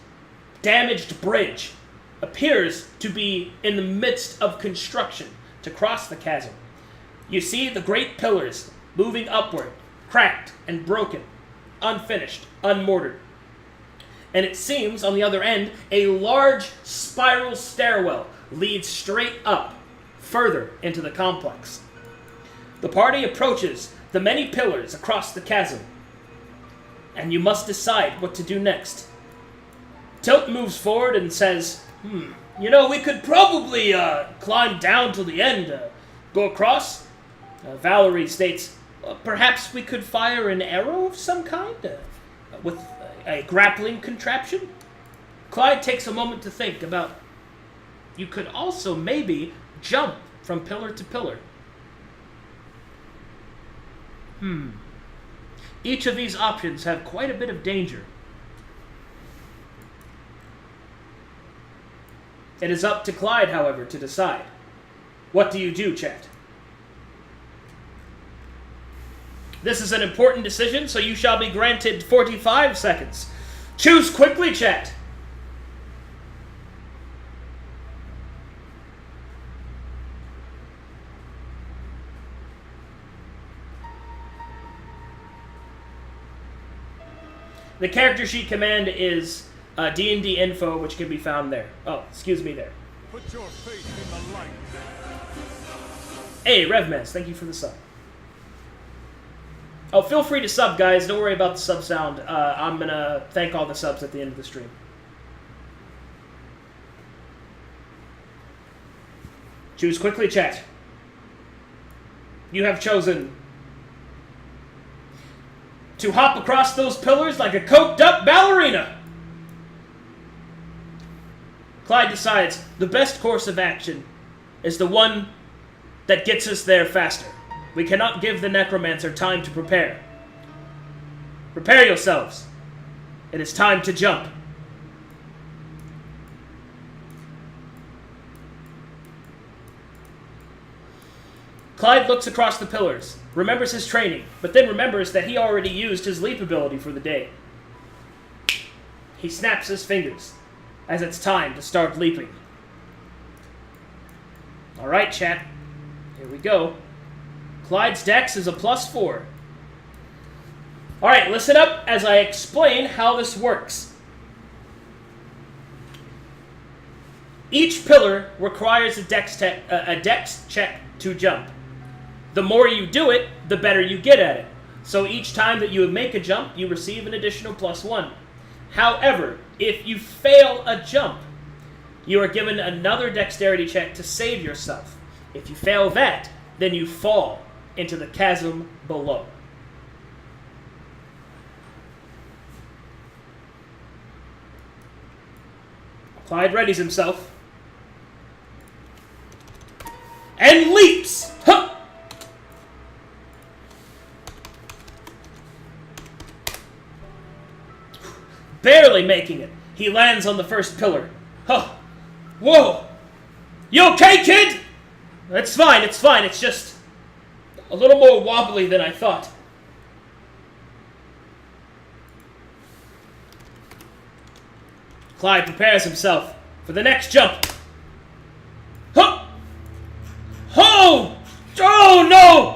damaged bridge appears to be in the midst of construction to cross the chasm. You see the great pillars moving upward, cracked and broken, unfinished, unmortared. And it seems, on the other end, a large spiral stairwell leads straight up, further into the complex. The party approaches the many pillars across the chasm, and you must decide what to do next. Tilt moves forward and says, you know, we could probably climb down to the end, go across. Valerie states, perhaps we could fire an arrow of some kind, with a grappling contraption. Clyde takes a moment to think about, you could also maybe jump from pillar to pillar. Each of these options have quite a bit of danger. It is up to Clyde, however, to decide. What do you do, chat? This is an important decision, so you shall be granted 45 seconds. Choose quickly, chat. The character sheet command is DnD info, which can be found there. Oh, excuse me there. Put your faith in the light. Hey, Revmans, thank you for the sub. Oh, feel free to sub, guys. Don't worry about the sub sound. I'm going to thank all the subs at the end of the stream. Choose quickly, chat. You have chosen to hop across those pillars like a coked-up ballerina. Clyde decides the best course of action is the one that gets us there faster. We cannot give the necromancer time to prepare. Prepare yourselves. It is time to jump. Clyde looks across the pillars, remembers his training, but then remembers that he already used his leap ability for the day. He snaps his fingers as it's time to start leaping. Alright, chat. Here we go. Clyde's dex is a +4. Alright, listen up as I explain how this works. Each pillar requires a dex check to jump. The more you do it, the better you get at it. So each time that you make a jump, you receive an additional +1. However, if you fail a jump, you are given another dexterity check to save yourself. If you fail that, then you fall into the chasm below. Clyde readies himself and leaps. Huh! Barely making it. He lands on the first pillar. Huh. Whoa! You okay, kid? It's fine, it's fine. It's just a little more wobbly than I thought. Clyde prepares himself for the next jump. Huh! Oh! Oh, no!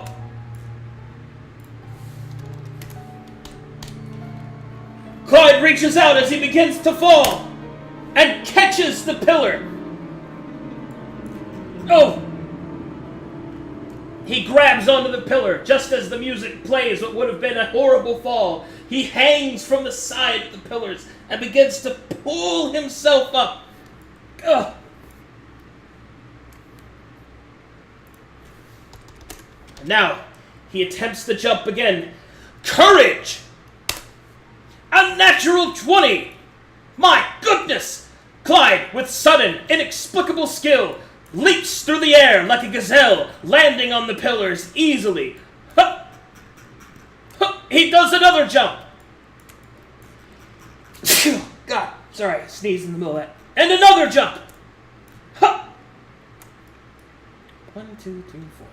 Clyde reaches out as he begins to fall and catches the pillar. Oh! He grabs onto the pillar just as the music plays what would have been a horrible fall. He hangs from the side of the pillars and begins to pull himself up. Ugh. Now, he attempts to jump again. Courage! A natural 20! My goodness! Clyde, with sudden, inexplicable skill, leaps through the air like a gazelle, landing on the pillars easily. Huh. Huh. He does another jump. God, sorry, I sneezed in the middle of that. And another jump. Huh. 1, 2, 3, 4.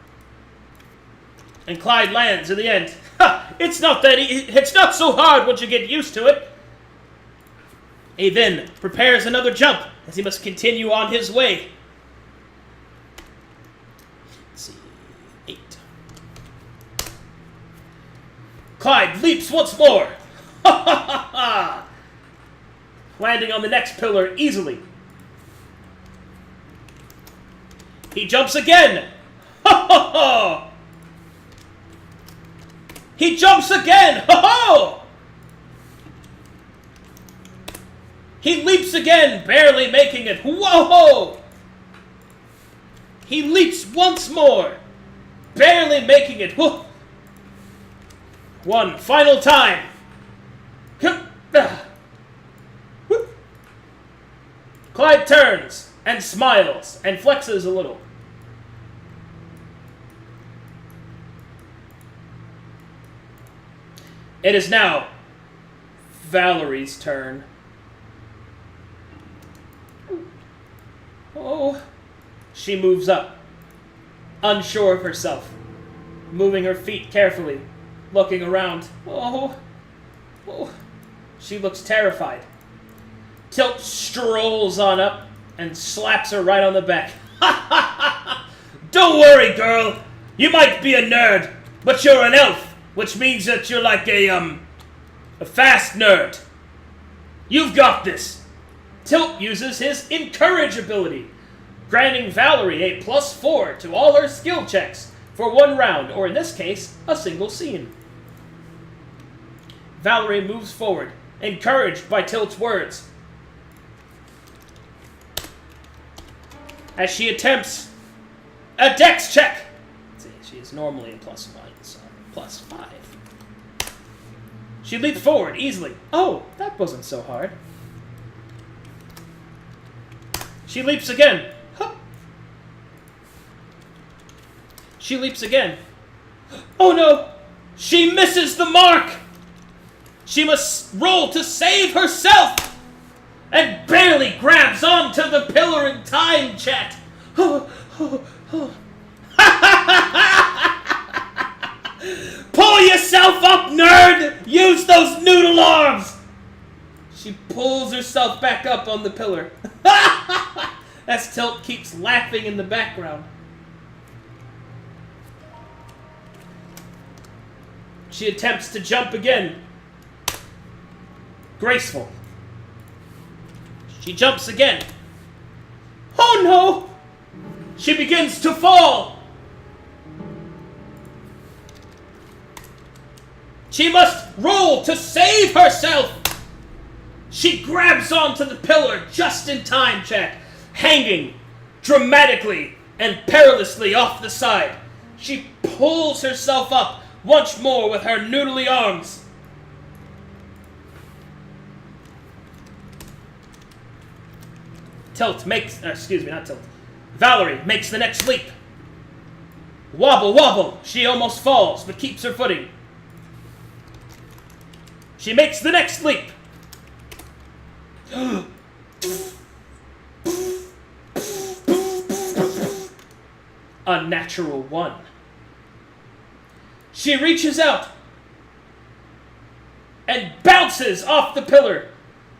And Clyde lands in the end. Ha! It's not so hard once you get used to it. He then prepares another jump as he must continue on his way. Let's see. 8. Clyde leaps once more. Ha ha ha ha! Landing on the next pillar easily. He jumps again. Ha ha ha! He jumps again! Ho-ho! He leaps again, barely making it. Whoa! He leaps once more, barely making it. Whoa. One final time. Clyde turns and smiles and flexes a little. It is now Valerie's turn. Oh. She moves up, unsure of herself, moving her feet carefully, looking around. Oh. She looks terrified. Tilt strolls on up and slaps her right on the back. Don't worry, girl. You might be a nerd, but you're an elf, which means that you're like a fast nerd. You've got this. Tilt uses his encourage ability, granting Valerie a +4 to all her skill checks for 1 round, or in this case, a single scene. Valerie moves forward, encouraged by Tilt's words, as she attempts a dex check. She is normally a +1, so +5. She leaps forward easily. Oh, that wasn't so hard. She leaps again. Huh. She leaps again. Oh no! She misses the mark! She must roll to save herself! And barely grabs onto the pillar in time, chat. Pull yourself up, nerd! Use those noodle arms! She pulls herself back up on the pillar. As Tilt keeps laughing in the background. She attempts to jump again. Graceful. She jumps again. Oh no! She begins to fall! She must roll to save herself! She grabs onto the pillar just in time, chat, hanging dramatically and perilously off the side. She pulls herself up once more with her noodly arms. Valerie makes the next leap. Wobble, wobble. She almost falls, but keeps her footing. She makes the next leap. A natural 1. She reaches out and bounces off the pillar,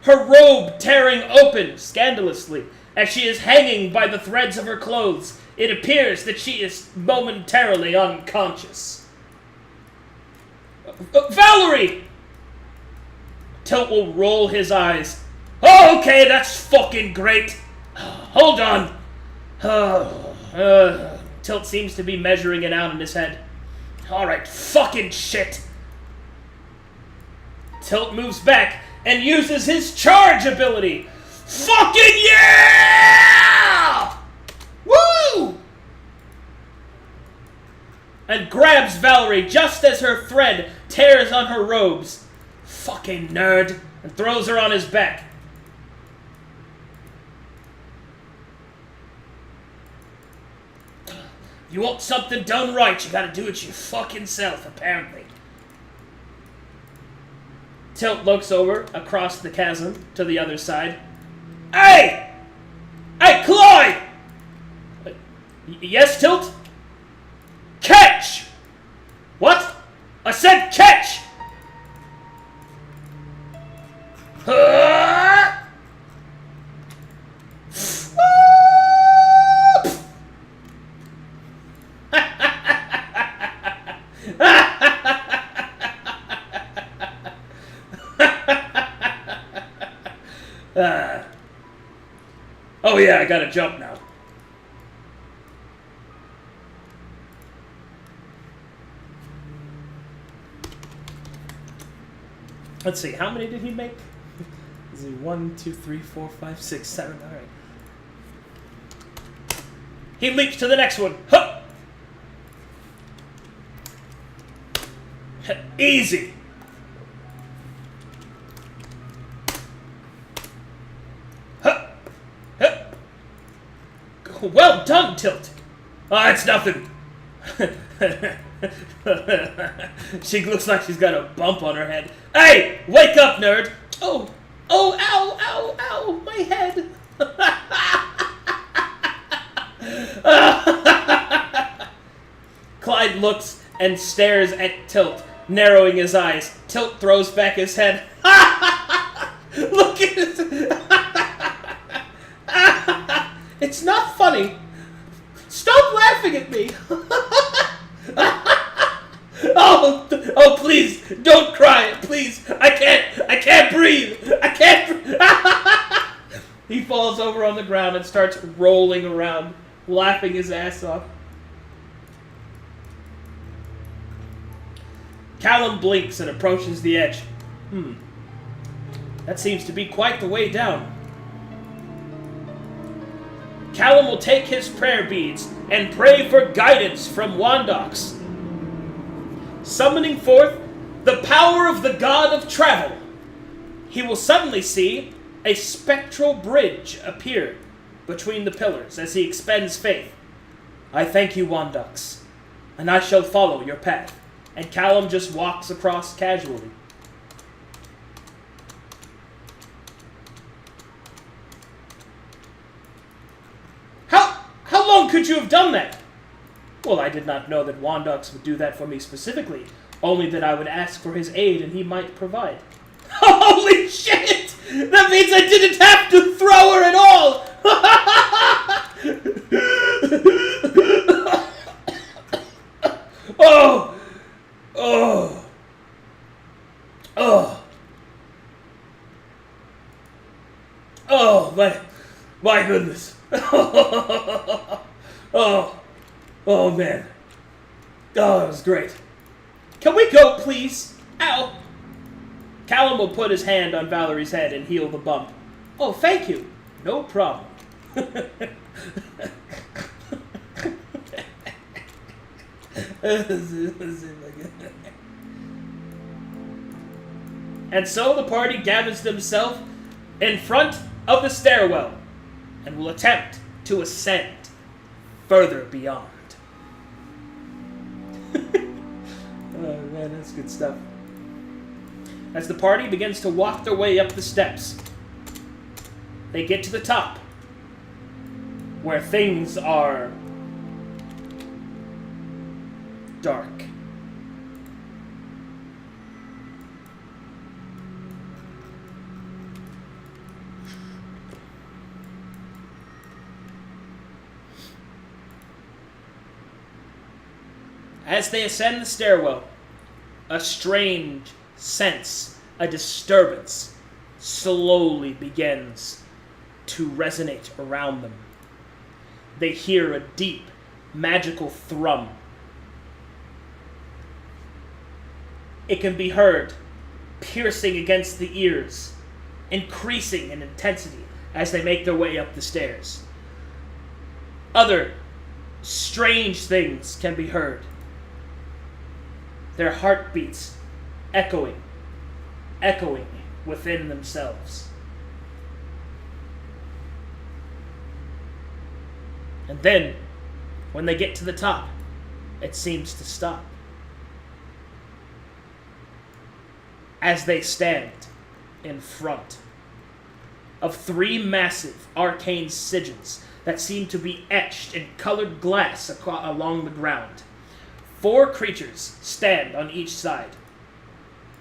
her robe tearing open scandalously as she is hanging by the threads of her clothes. It appears that she is momentarily unconscious. Valerie! Tilt will roll his eyes. Oh, okay, that's fucking great. Hold on. Tilt seems to be measuring it out in his head. Alright, fucking shit. Tilt moves back and uses his charge ability. Fucking yeah! Woo! And grabs Valerie just as her thread tears on her robes. Fucking nerd. And throws her on his back. You want something done right, you gotta do it your fucking self, apparently. Tilt looks over across the chasm to the other side. Hey! Hey, Clyde! Yes, Tilt? Catch! What? I said catch! Oh yeah, I gotta jump now. Let's see, how many did he make? Is it 1, 2, 3, 4, 5, 6, 7? All right. He leaps to the next one. Huh! Easy. Huh! Huh! Well done, Tilt. Ah, it's nothing. She looks like she's got a bump on her head. Hey, wake up, nerd. Oh, ow, ow, ow, my head. Clyde looks and stares at Tilt, narrowing his eyes. Tilt throws back his head. Look at his... It's not funny. Stop laughing at me. Oh, please, don't cry, please. I can't breathe. I can't. He falls over on the ground and starts rolling around, laughing his ass off. Callum blinks and approaches the edge. That seems to be quite the way down. Callum will take his prayer beads and pray for guidance from Wandox, summoning forth the power of the god of travel. He will suddenly see a spectral bridge appear between the pillars as he expends faith. I thank you, Wandox, and I shall follow your path. And Callum just walks across casually. How long could you have done that? Well, I did not know that Wandox would do that for me specifically, only that I would ask for his aid and he might provide. Holy shit! That means I didn't have to throw her at all! Oh! Oh! Oh! Oh, my goodness. Oh, man. Oh, that was great. Can we go, please? Ow. Callum will put his hand on Valerie's head and heal the bump. Oh, thank you. No problem. And so the party gathers themselves in front of the stairwell and will attempt to ascend further beyond. Oh man, that's good stuff. As the party begins to walk their way up the steps, they get to the top, where things are dark. As they ascend the stairwell, a strange sense, a disturbance, slowly begins to resonate around them. They hear a deep, magical thrum. It can be heard piercing against the ears, increasing in intensity as they make their way up the stairs. Other strange things can be heard. Their heartbeats echoing within themselves. And then, when they get to the top, it seems to stop. As they stand in front of three massive arcane sigils that seem to be etched in colored glass along the ground. 4 creatures stand on each side,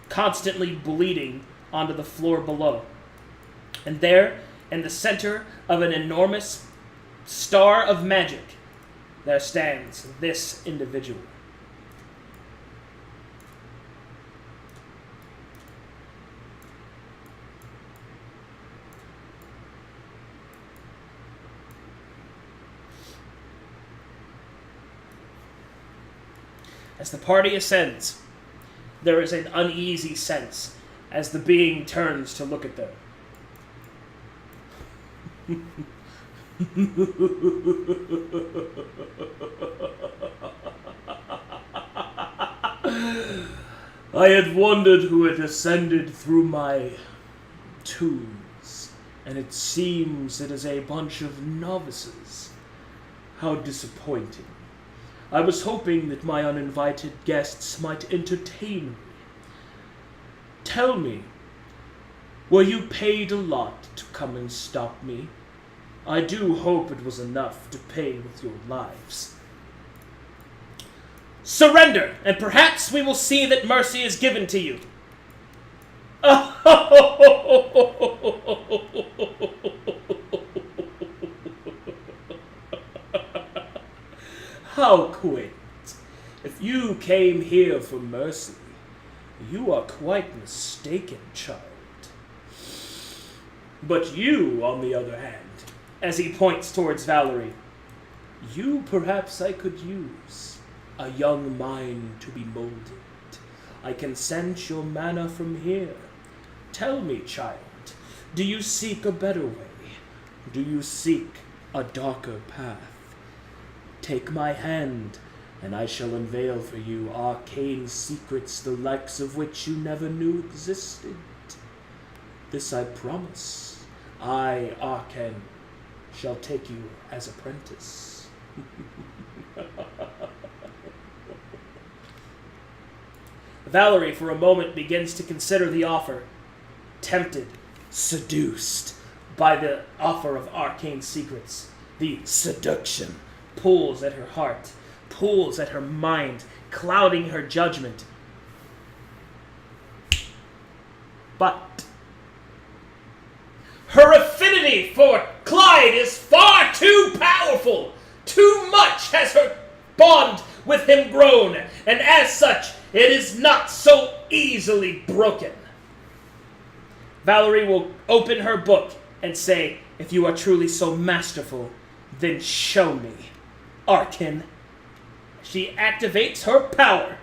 constantly bleeding onto the floor below. And there, in the center of an enormous star of magic, there stands this individual. As the party ascends, there is an uneasy sense as the being turns to look at them. I had wondered who had ascended through my tombs, and it seems it is a bunch of novices. How disappointing. I was hoping that my uninvited guests might entertain me. Tell me, were you paid a lot to come and stop me? I do hope it was enough to pay with your lives. Surrender, and perhaps we will see that mercy is given to you. How quaint. If you came here for mercy, you are quite mistaken, child. But you, on the other hand, as he points towards Valerie, you perhaps I could use. A young mind to be molded. I can sense your manna from here. Tell me, child, do you seek a better way? Do you seek a darker path? Take my hand, and I shall unveil for you arcane secrets the likes of which you never knew existed. This I promise. I, Arkan, shall take you as apprentice. Valerie, for a moment, begins to consider the offer, tempted, seduced by the offer of arcane secrets. The seduction pulls at her heart, pulls at her mind, clouding her judgment. But her affinity for Clyde is far too powerful. Too much has her bond with him grown, and as such, it is not so easily broken. Valerie will open her book and say, if you are truly so masterful, then show me, Arkan. She activates her power.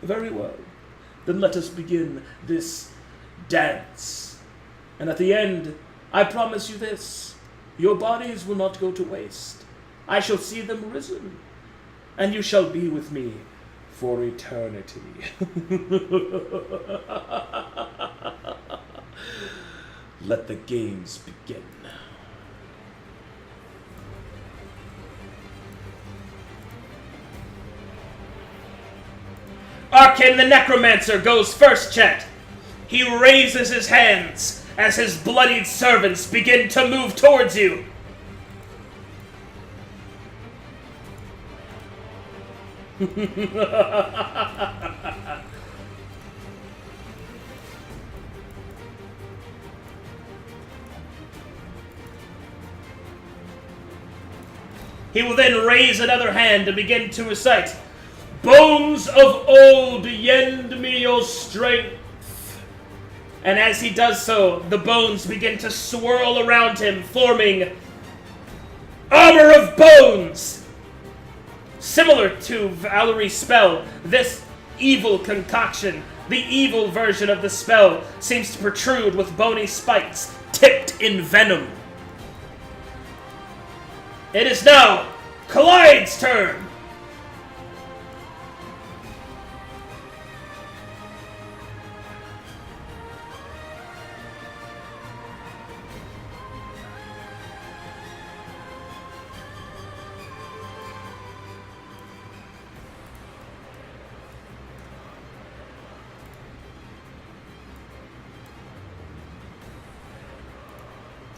Very well. Then let us begin this dance. And at the end, I promise you this. Your bodies will not go to waste. I shall see them risen, and you shall be with me for eternity. Let the games begin. Arkan the necromancer goes first, chat. He raises his hands as his bloodied servants begin to move towards you. He will then raise another hand and begin to recite, Bones of old, yend me your strength. And as he does so, the bones begin to swirl around him, forming Armor of Bones! Similar to Valerie's spell, this evil concoction, the evil version of the spell, seems to protrude with bony spikes tipped in venom. It is now Clyde's turn!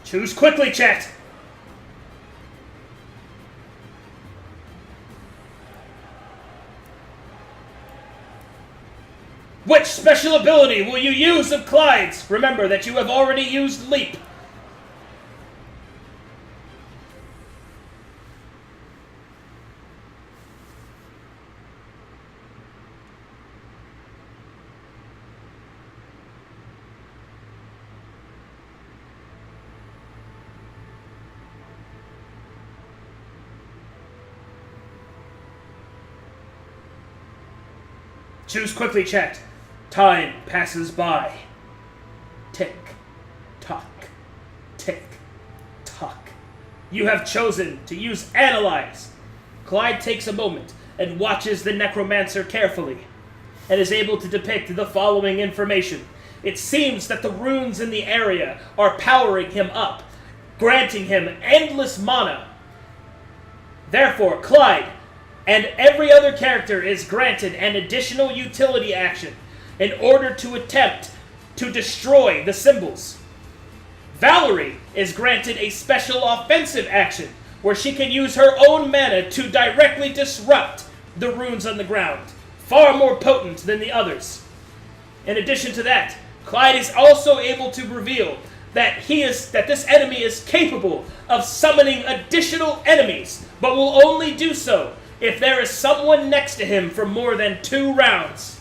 Choose quickly, chat! Which special ability will you use of Clyde's? Remember that you have already used Leap. Choose quickly, chat. Time passes by. Tick, tock, tick, tock. You have chosen to use Analyze. Clyde takes a moment and watches the necromancer carefully, and is able to depict the following information. It seems that the runes in the area are powering him up, granting him endless mana. Therefore, Clyde and every other character is granted an additional utility action in order to attempt to destroy the symbols. Valerie is granted a special offensive action where she can use her own mana to directly disrupt the runes on the ground, far more potent than the others. In addition to that, Clyde is also able to reveal that this enemy is capable of summoning additional enemies, but will only do so if there is someone next to him for more than 2 rounds.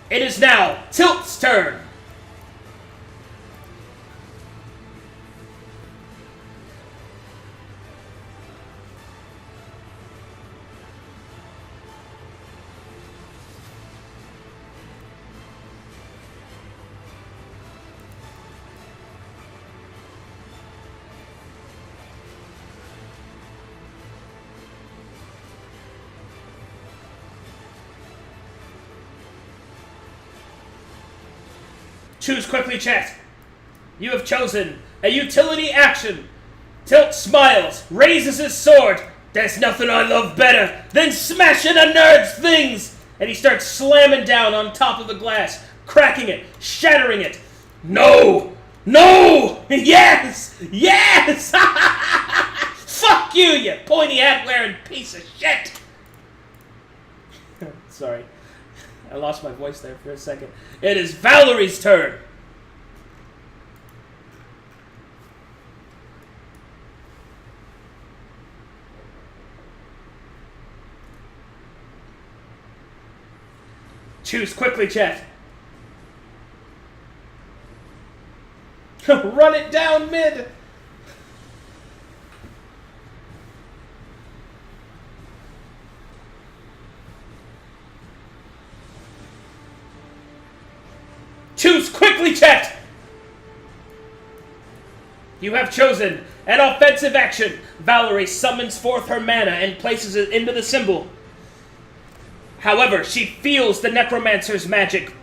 It is now Tilt's turn. Choose quickly, chat. You have chosen a utility action. Tilt smiles, raises his sword. There's nothing I love better than smashing a nerd's things. And he starts slamming down on top of the glass, cracking it, shattering it. No! No! Yes! Yes! Fuck you, you pointy hat-wearing piece of shit! Sorry. I lost my voice there for a second. It is Valerie's turn. Choose quickly, chat. Run it down mid. Choose quickly, chat! You have chosen an offensive action. Valerie summons forth her mana and places it into the symbol. However, she feels the necromancer's magic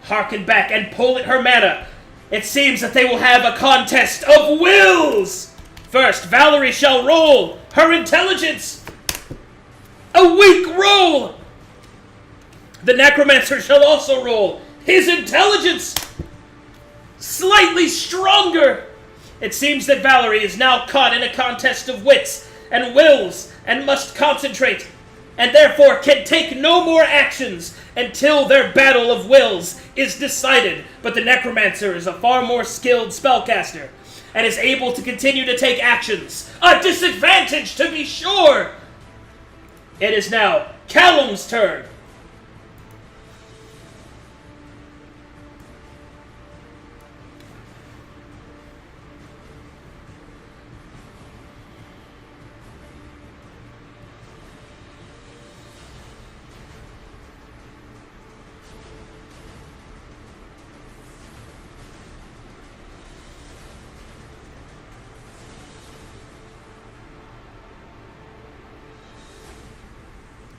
harken back and pull at her mana. It seems that they will have a contest of wills! First, Valerie shall roll her intelligence. A weak roll! The necromancer shall also roll his intelligence! Slightly stronger! It seems that Valerie is now caught in a contest of wits and wills and must concentrate, and therefore can take no more actions until their battle of wills is decided. But the necromancer is a far more skilled spellcaster and is able to continue to take actions. A disadvantage, to be sure! It is now Callum's turn.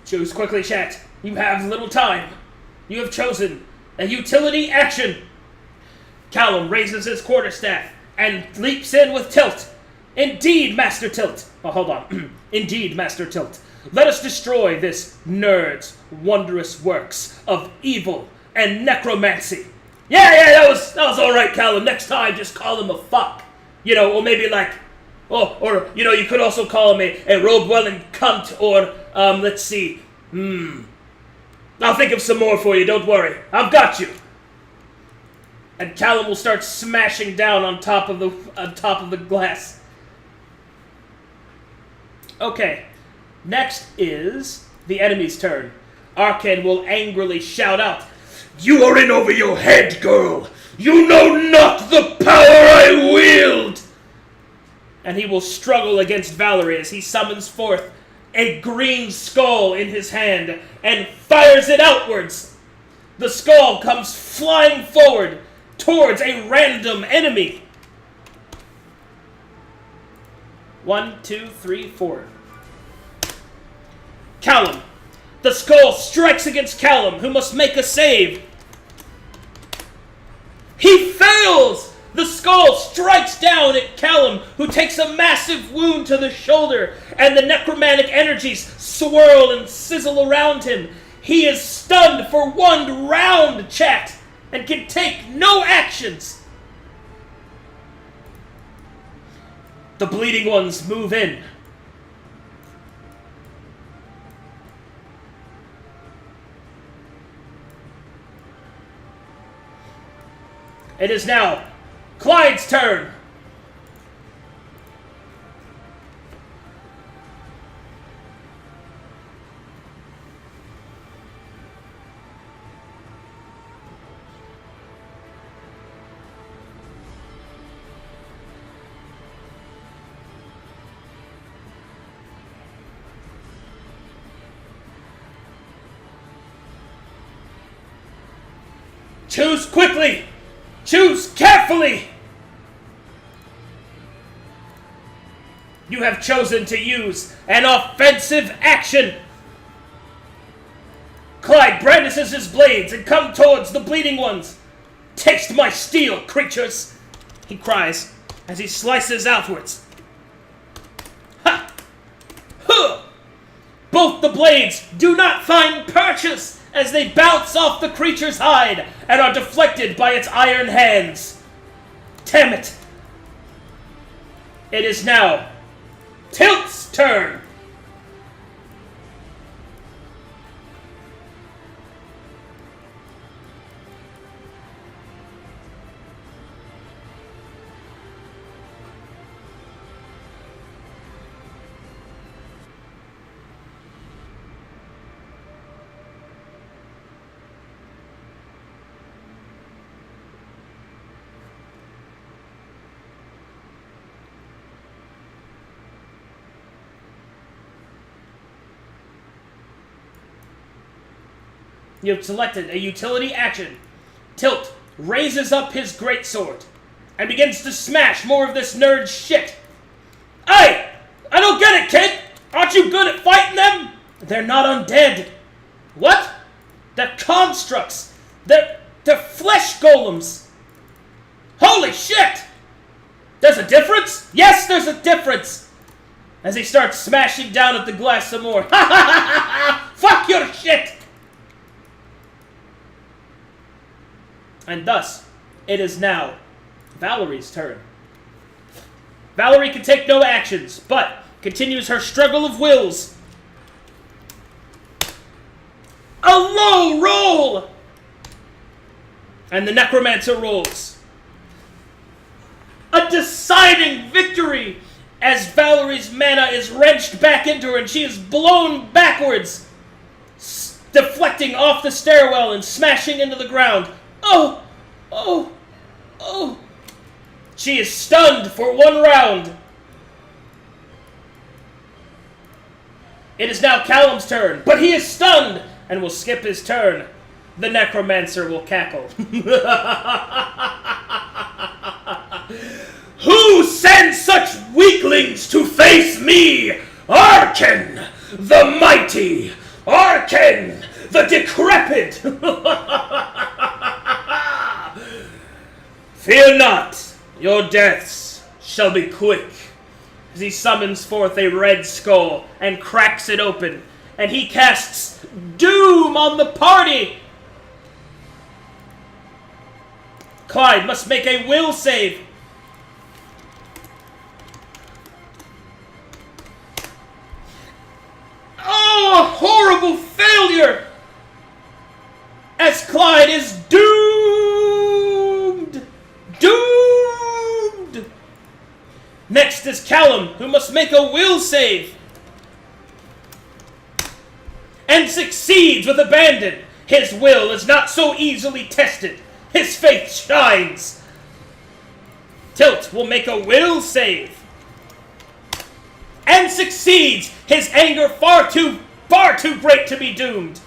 Choose quickly, chat. You have little time. You have chosen a utility action. Callum raises his quarterstaff and leaps in with Tilt. Indeed, Master Tilt. Oh, hold on. Indeed, Master Tilt. Let us destroy this nerd's wondrous works of evil and necromancy. Yeah, that was all right, Callum. Next time, just call him a fuck. You know, or maybe like, or you know, you could also call him a robe-welling cunt, or let's see. I'll think of some more for you. Don't worry. I've got you. And Callum will start smashing down on top of the glass. Okay. Next is the enemy's turn. Arkan will angrily shout out, "You are in over your head, girl! You know not the power I wield!" And he will struggle against Valerie as he summons forth a green skull in his hand and fires it outwards. The skull comes flying forward towards a random enemy. 1, 2, 3, 4. Callum. The skull strikes against Callum, who must make a save. He fails! The skull strikes down at Callum, who takes a massive wound to the shoulder, and the necromantic energies swirl and sizzle around him. He is stunned for 1 round, chat, and can take no actions. The bleeding ones move in. It is now Clyde's turn. Choose quickly! Choose carefully! You have chosen to use an offensive action! Clyde brandishes his blades and comes towards the bleeding ones. Taste my steel, creatures! He cries as he slices outwards. Ha! Huh! Both the blades do not find purchase as they bounce off the creature's hide and are deflected by its iron hands. Damn it! It is now Tilt's turn. You have selected a utility action. Tilt raises up his greatsword and begins to smash more of this nerd shit. Hey! I don't get it, kid! Aren't you good at fighting them? They're not undead. What? They're constructs. They're flesh golems. Holy shit! There's a difference? Yes, there's a difference! As he starts smashing down at the glass some more. Ha ha ha ha! Fuck your shit! And thus, it is now Valerie's turn. Valerie can take no actions, but continues her struggle of wills. A low roll! And the necromancer rolls. A deciding victory as Valerie's mana is wrenched back into her and she is blown backwards, deflecting off the stairwell and smashing into the ground. Oh! Oh! Oh! She is stunned for 1 round. It is now Callum's turn, but he is stunned and will skip his turn. The necromancer will cackle. Who sends such weaklings to face me? Arkan, the mighty! Arkan, the decrepit! Fear not, your deaths shall be quick. As he summons forth a red skull and cracks it open, and he casts doom on the party. Clyde must make a will save. Oh, a horrible failure! As Clyde is doomed! Doomed! Next is Callum, who must make a will save. And succeeds with abandon. His will is not so easily tested. His faith shines. Tilt will make a will save. and succeeds, his anger far too great to be doomed.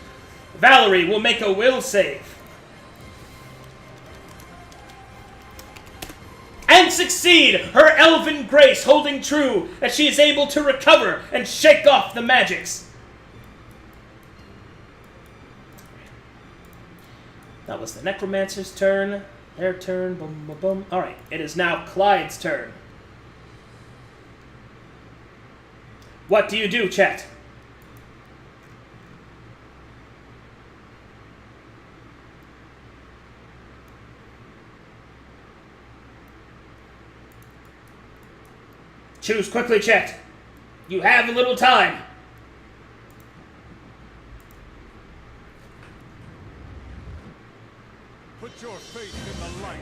Valerie will make a will save. And succeed, her elven grace holding true, as she is able to recover and shake off the magics. That was the necromancer's turn. Their turn. Boom, boom, boom. Alright, it is now Clyde's turn. What do you do, chat? Choose quickly, chat. You have a little time. Put your faith in the light.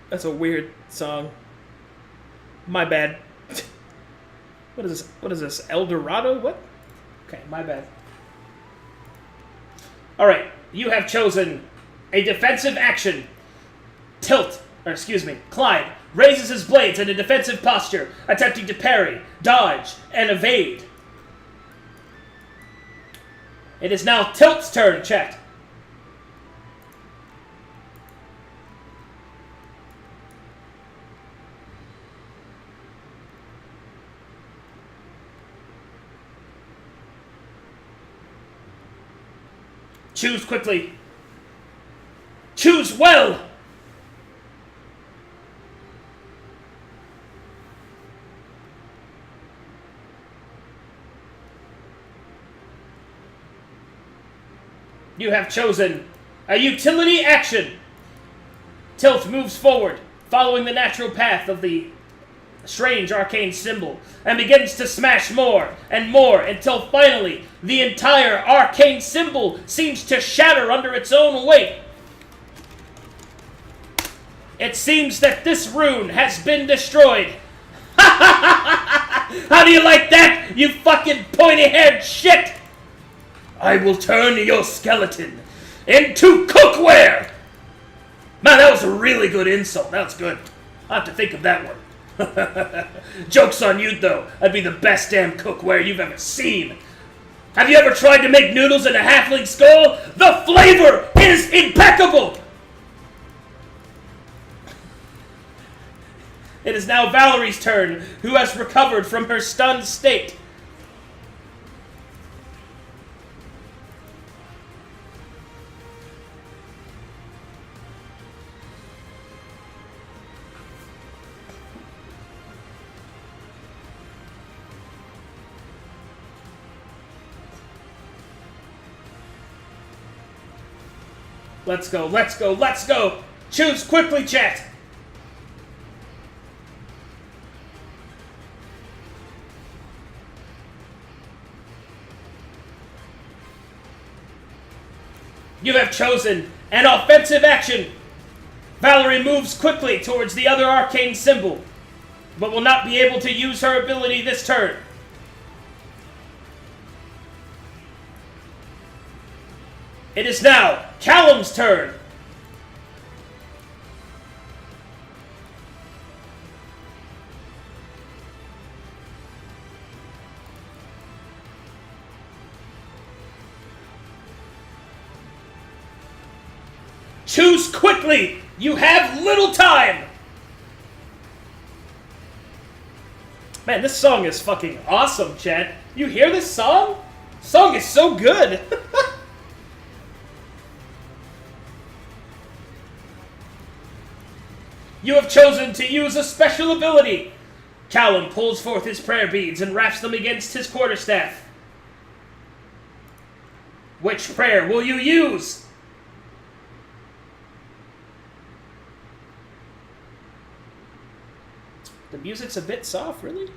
That's a weird song. My bad. What is this? What is this? El Dorado? What? Okay, my bad. Alright, you have chosen a defensive action. Clyde raises his blades in a defensive posture, attempting to parry, dodge, and evade. It is now Tilt's turn, chat. Choose quickly. Choose well! You have chosen a utility action. Tilt moves forward, following the natural path of the strange arcane symbol, and begins to smash more and more until finally the entire arcane symbol seems to shatter under its own weight. It seems that this rune has been destroyed. How do you like that, you fucking pointy-haired shit? I will turn your skeleton into cookware! Man, that was a really good insult. That was good. I'll have to think of that one. Joke's on you, though. I'd be the best damn cookware you've ever seen. Have you ever tried to make noodles in a halfling skull? The flavor is impeccable! It is now Valerie's turn, who has recovered from her stunned state. Let's go, let's go, let's go! Choose quickly, chat! You have chosen an offensive action. Valerie moves quickly towards the other arcane symbol, but will not be able to use her ability this turn. It is now Callum's turn. Choose quickly! You have little time! Man, this song is fucking awesome, chat. You hear this song? This song is so good! You have chosen to use a special ability. Callum pulls forth his prayer beads and wraps them against his quarterstaff. Which prayer will you use? The music's a bit soft, really?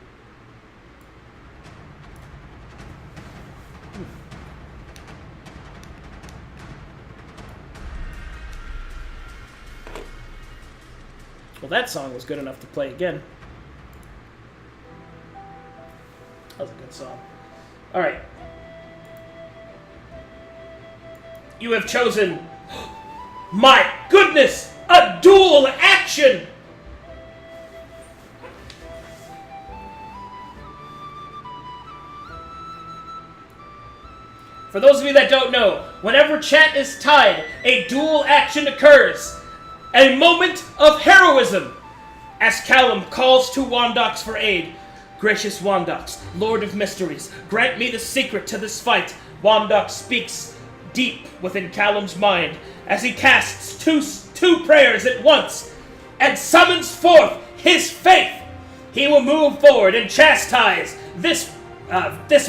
Well, that song was good enough to play again. That was a good song. Alright. You have chosen My goodness! A dual action! For those of you that don't know, whenever chat is tied, a dual action occurs. A moment of heroism! As Callum calls to Wandox for aid. Gracious Wandox, Lord of Mysteries, grant me the secret to this fight. Wandox speaks deep within Callum's mind as he casts two prayers at once and summons forth his faith. He will move forward and chastise this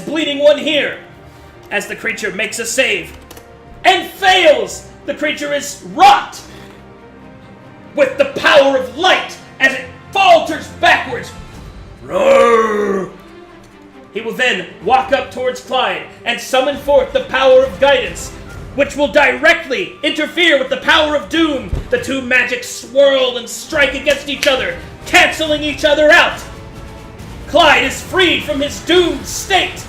bleeding one here as the creature makes a save and fails. The creature is rocked with the power of light as it falters backwards. Roar! He will then walk up towards Clyde and summon forth the power of guidance, which will directly interfere with the power of doom. The two magics swirl and strike against each other, canceling each other out. Clyde is freed from his doomed state.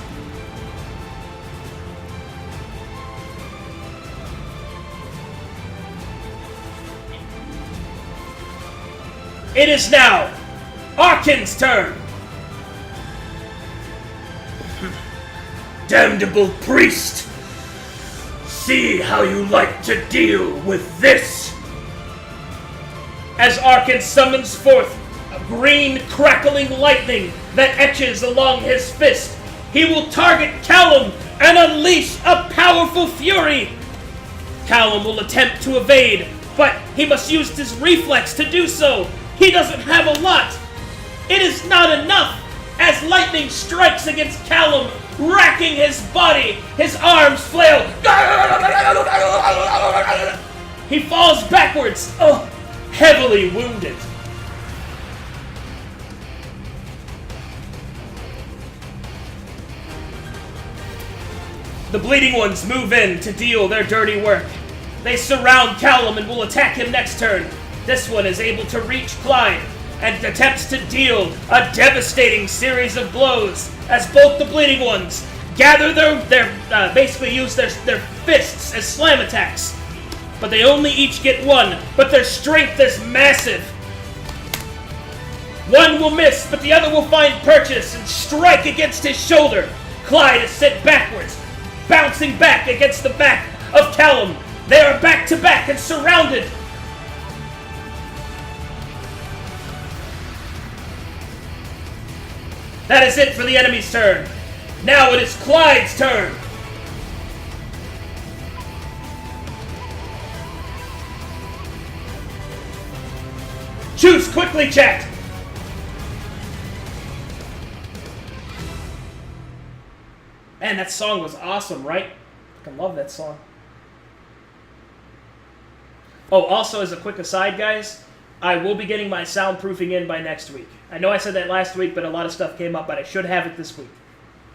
It is now Arkan's turn. Damnable priest, see how you like to deal with this. As Arkan summons forth a green crackling lightning that etches along his fist, he will target Callum and unleash a powerful fury. Callum will attempt to evade, but he must use his reflex to do so. He doesn't have a lot. It is not enough as lightning strikes against Callum, racking his body. His arms flail. He falls backwards, heavily wounded. The bleeding ones move in to deal their dirty work. They surround Callum and will attack him next turn. This one is able to reach Clyde and attempts to deal a devastating series of blows as both the bleeding ones gather basically use their fists as slam attacks. But they only each get one, but their strength is massive. One will miss, but the other will find purchase and strike against his shoulder. Clyde is sent backwards, bouncing back against the back of Callum. They are back to back and surrounded. That is it for the enemy's turn. Now it is Clyde's turn. Choose quickly, chat. Man, that song was awesome, right? I love that song. Oh, also as a quick aside, guys, I will be getting my soundproofing in by next week. I know I said that last week, but a lot of stuff came up, but I should have it this week.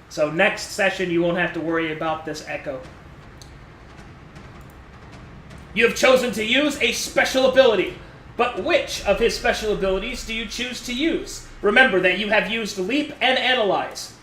So next session, you won't have to worry about this echo. You have chosen to use a special ability, but which of his special abilities do you choose to use? Remember that you have used Leap and Analyze.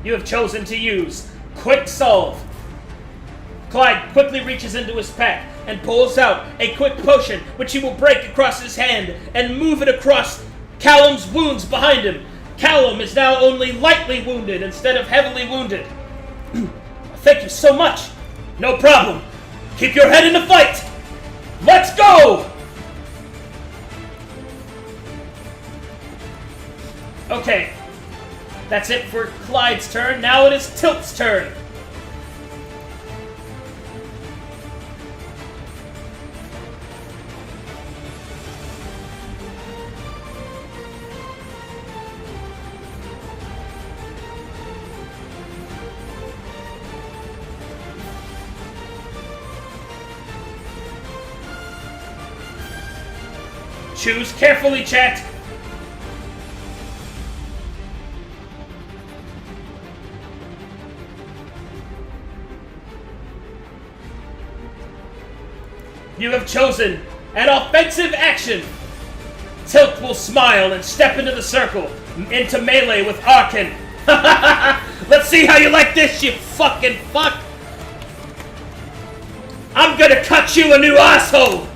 You have chosen to use Quick Solve. Clyde quickly reaches into his pack and pulls out a quick potion, which he will break across his hand and move it across Callum's wounds behind him. Callum is now only lightly wounded instead of heavily wounded. Thank you so much. No problem. Keep your head in the fight. Let's go! Okay. That's it for Clyde's turn. Now it is Tilt's turn. Choose carefully, chat. You have chosen an offensive action. Tilt will smile and step into the circle, into melee with Arkan. Let's see how you like this, you fucking fuck. I'm gonna cut you a new asshole.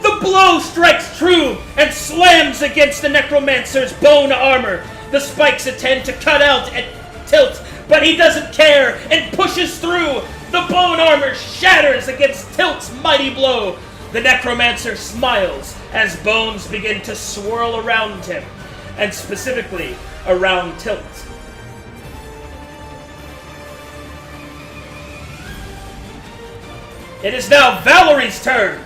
The blow strikes true and slams against the necromancer's bone armor. The spikes attempt to cut out at Tilt, but he doesn't care and pushes through. The bone armor shatters against Tilt's mighty blow. The necromancer smiles as bones begin to swirl around him, and specifically around Tilt. It is now Valerie's turn.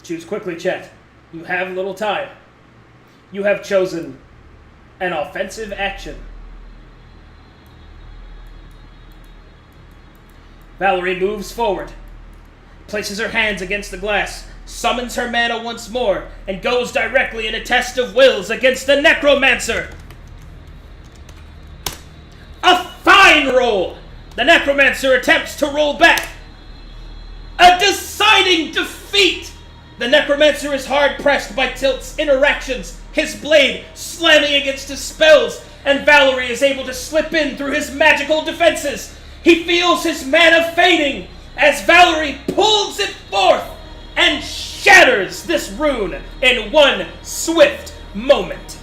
Choose quickly, chat. You have little time. You have chosen an offensive action. Valerie moves forward, places her hands against the glass, summons her mana once more, and goes directly in a test of wills against the necromancer. A fine roll! The necromancer attempts to roll back. A deciding defeat! The necromancer is hard pressed by Tilt's interactions, his blade slamming against his spells, and Valerie is able to slip in through his magical defenses. He feels his mana fading as Valerie pulls it forth and shatters this rune in one swift moment.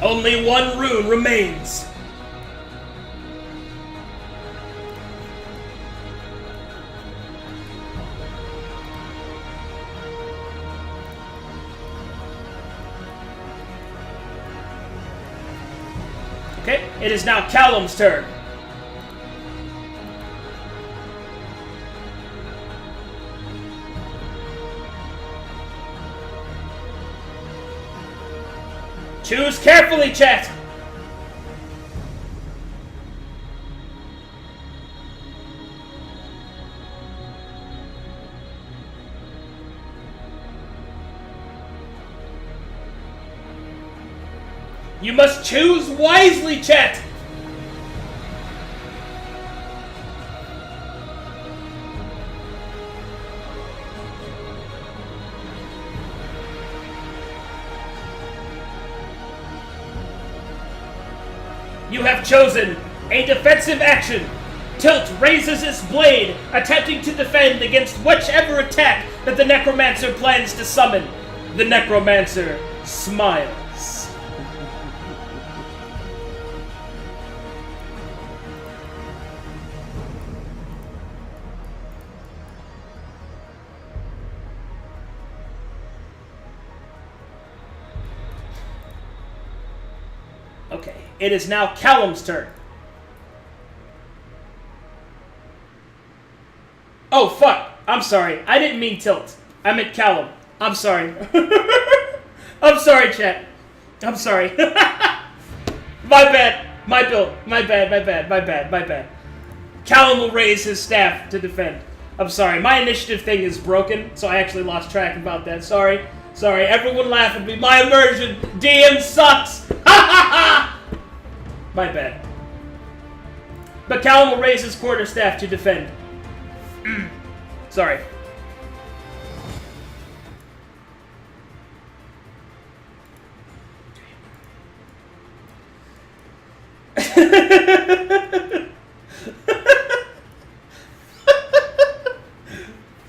Only one rune remains. Okay, it is now Callum's turn. Choose carefully, chat. You must choose wisely, chat! You have chosen a defensive action. Tilt raises his blade, attempting to defend against whichever attack that the necromancer plans to summon. The necromancer smiles. Okay, it is now Callum's turn. Oh, fuck. I'm sorry. I didn't mean Tilt. I meant Callum. I'm sorry. I'm sorry, chat. I'm sorry. My bad. My bad. Callum will raise his staff to defend. I'm sorry. My initiative thing is broken, so I actually lost track about that. Sorry. Everyone laugh at me. My immersion. DM sucks. My bad. But Callum will raise his quarterstaff to defend. Sorry.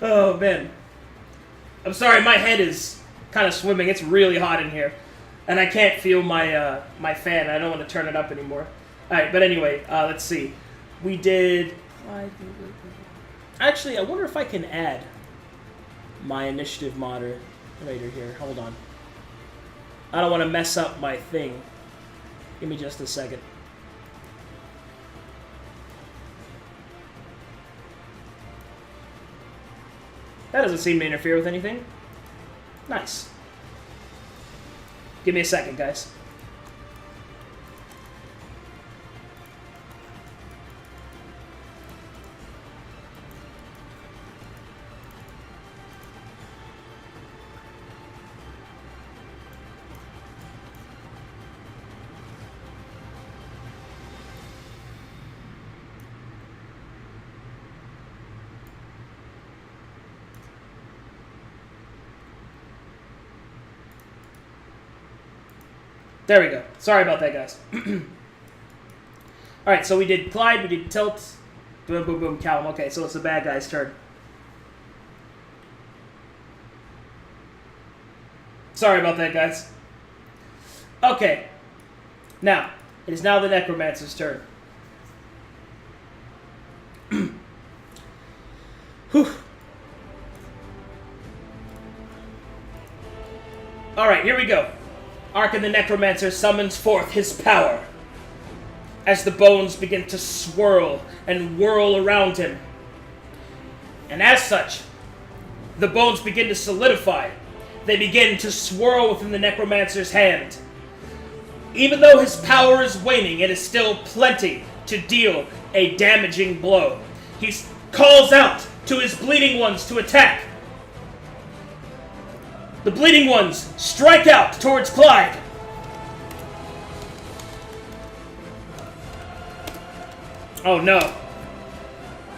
Oh, man. I'm sorry, my head is kind of swimming. It's really hot in here. And I can't feel my my fan. I don't want to turn it up anymore. Alright, but anyway, let's see. We did... Actually, I wonder if I can add my initiative moderator here. Hold on. I don't want to mess up my thing. Give me just a second. That doesn't seem to interfere with anything. Nice. Give me a second, guys. There we go. Sorry about that, guys. Alright, so we did Clyde, we did Tilt, boom, boom, boom, Callum. Okay, so it's the bad guy's turn. Sorry about that, guys. Okay. Now, it is now the necromancer's turn. Whew. Alright, here we go. Arkan the necromancer summons forth his power as the bones begin to swirl and whirl around him. And as such, the bones begin to solidify. They begin to swirl within the necromancer's hand. Even though his power is waning, it is still plenty to deal a damaging blow. He calls out to his bleeding ones to attack. The bleeding ones strike out towards Clyde. Oh no.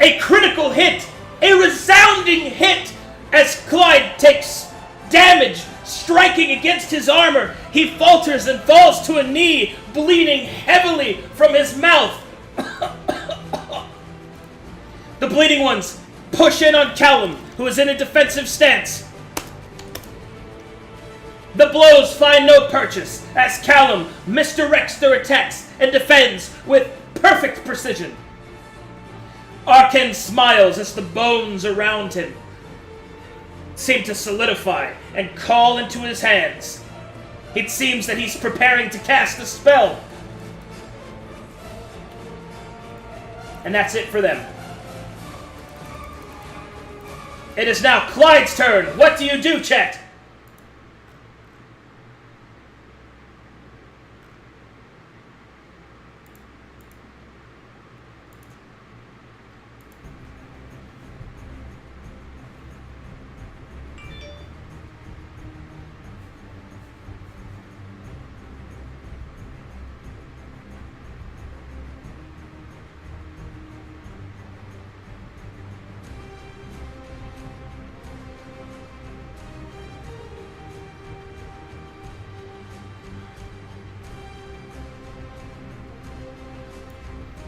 A critical hit! A resounding hit as Clyde takes damage striking against his armor. He falters and falls to a knee, bleeding heavily from his mouth. The bleeding ones push in on Callum, who is in a defensive stance. The blows find no purchase as Callum misdirects their attacks and defends with perfect precision. Arkan smiles as the bones around him seem to solidify and call into his hands. It seems that he's preparing to cast a spell. And that's it for them. It is now Clyde's turn. What do you do, chat?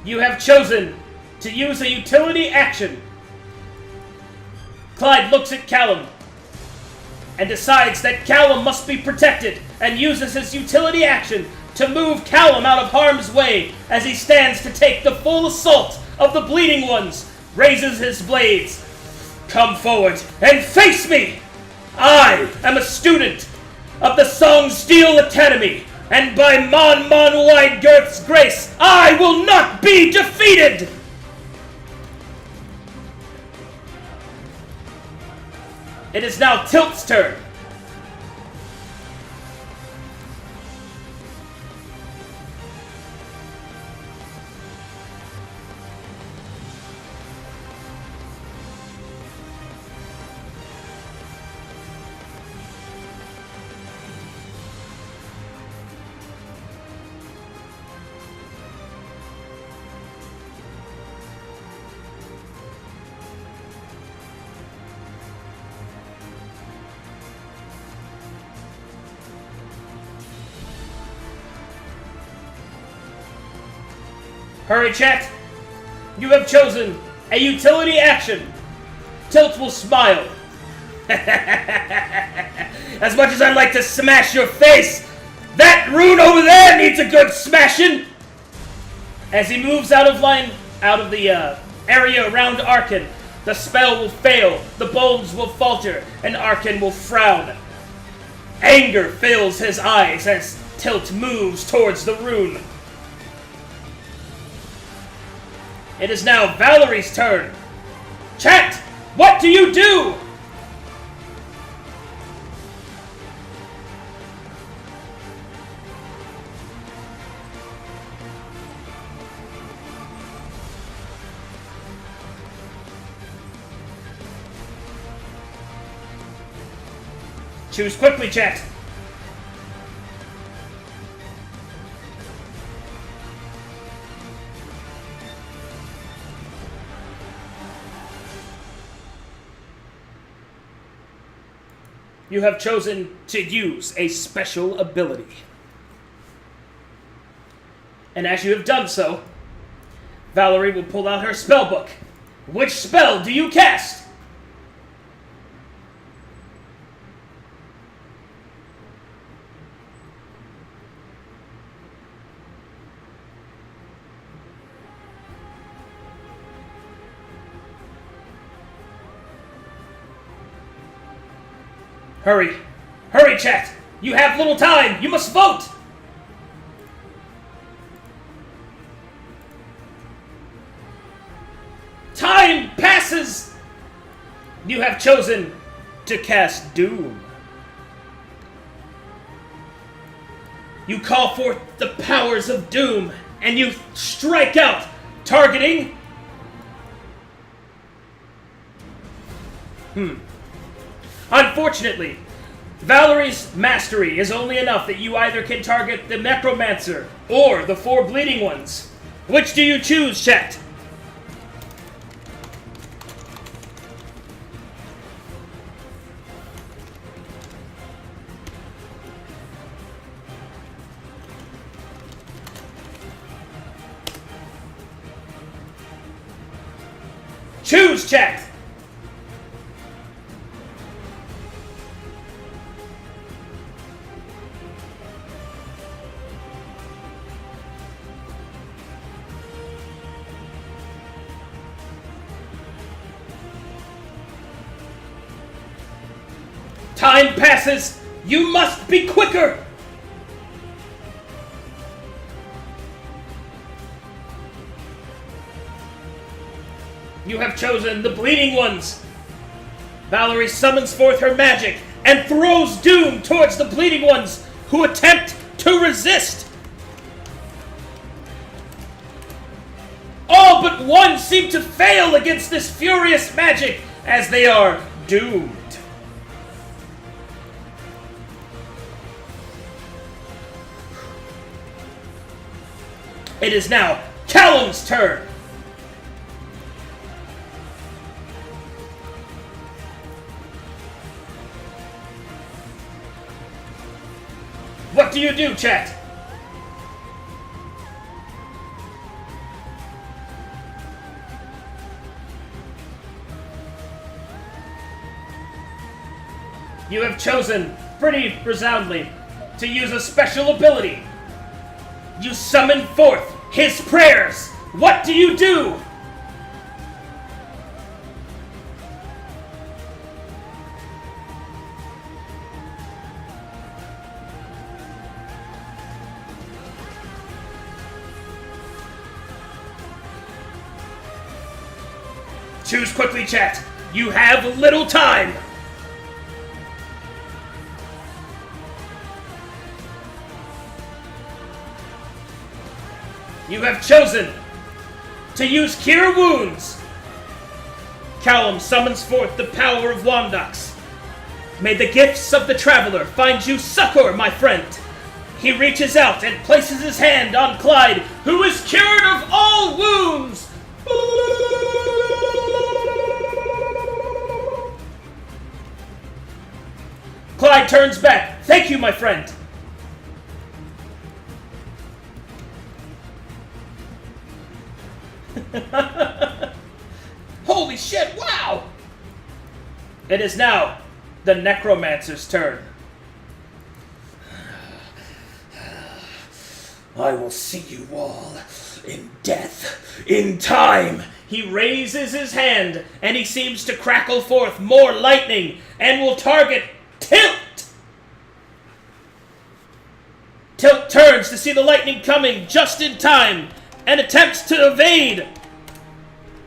You have chosen to use a utility action. Clyde looks at Callum and decides that Callum must be protected and uses his utility action to move Callum out of harm's way as he stands to take the full assault of the bleeding ones, raises his blades. Come forward and face me! I am a student of the Song Steel Academy, and by Mon Widegirth's grace, I will not be defeated! It is now Tilt's turn. Hurry, chat! You have chosen a utility action. Tilt will smile. As much as I'd like to smash your face, that rune over there needs a good smashing! As he moves out of the area around Arkan, the spell will fail, the bones will falter, and Arkan will frown. Anger fills his eyes as Tilt moves towards the rune. It is now Valerie's turn. Chat, what do you do? Choose quickly, chat. You have chosen to use a special ability. And as you have done so, Valerie will pull out her spellbook. Which spell do you cast? Hurry! Hurry, chat! You have little time! You must vote! Time passes! You have chosen to cast Doom. You call forth the powers of Doom, and you strike out, targeting... Unfortunately, Valerie's mastery is only enough that you either can target the necromancer or the 4 bleeding ones. Which do you choose, chat? Choose, chat! Time passes! You must be quicker! You have chosen the bleeding ones! Valerie summons forth her magic and throws Doom towards the bleeding ones who attempt to resist! All but one seem to fail against this furious magic as they are doomed. It is now Callum's turn. What do you do, chat? You have chosen, pretty resoundly, to use a special ability. You summon forth his prayers. What do you do? Choose quickly, chat. You have little time. You have chosen to use Cure Wounds. Callum summons forth the power of Wandox. May the gifts of the Traveler find you succor, my friend. He reaches out and places his hand on Clyde, who is cured of all wounds. Clyde turns back. Thank you, my friend. Holy shit, wow! It is now the necromancer's turn. I will see you all in death, in time. He raises his hand and he seems to crackle forth more lightning and will target Tilt. Tilt turns to see the lightning coming just in time and attempts to evade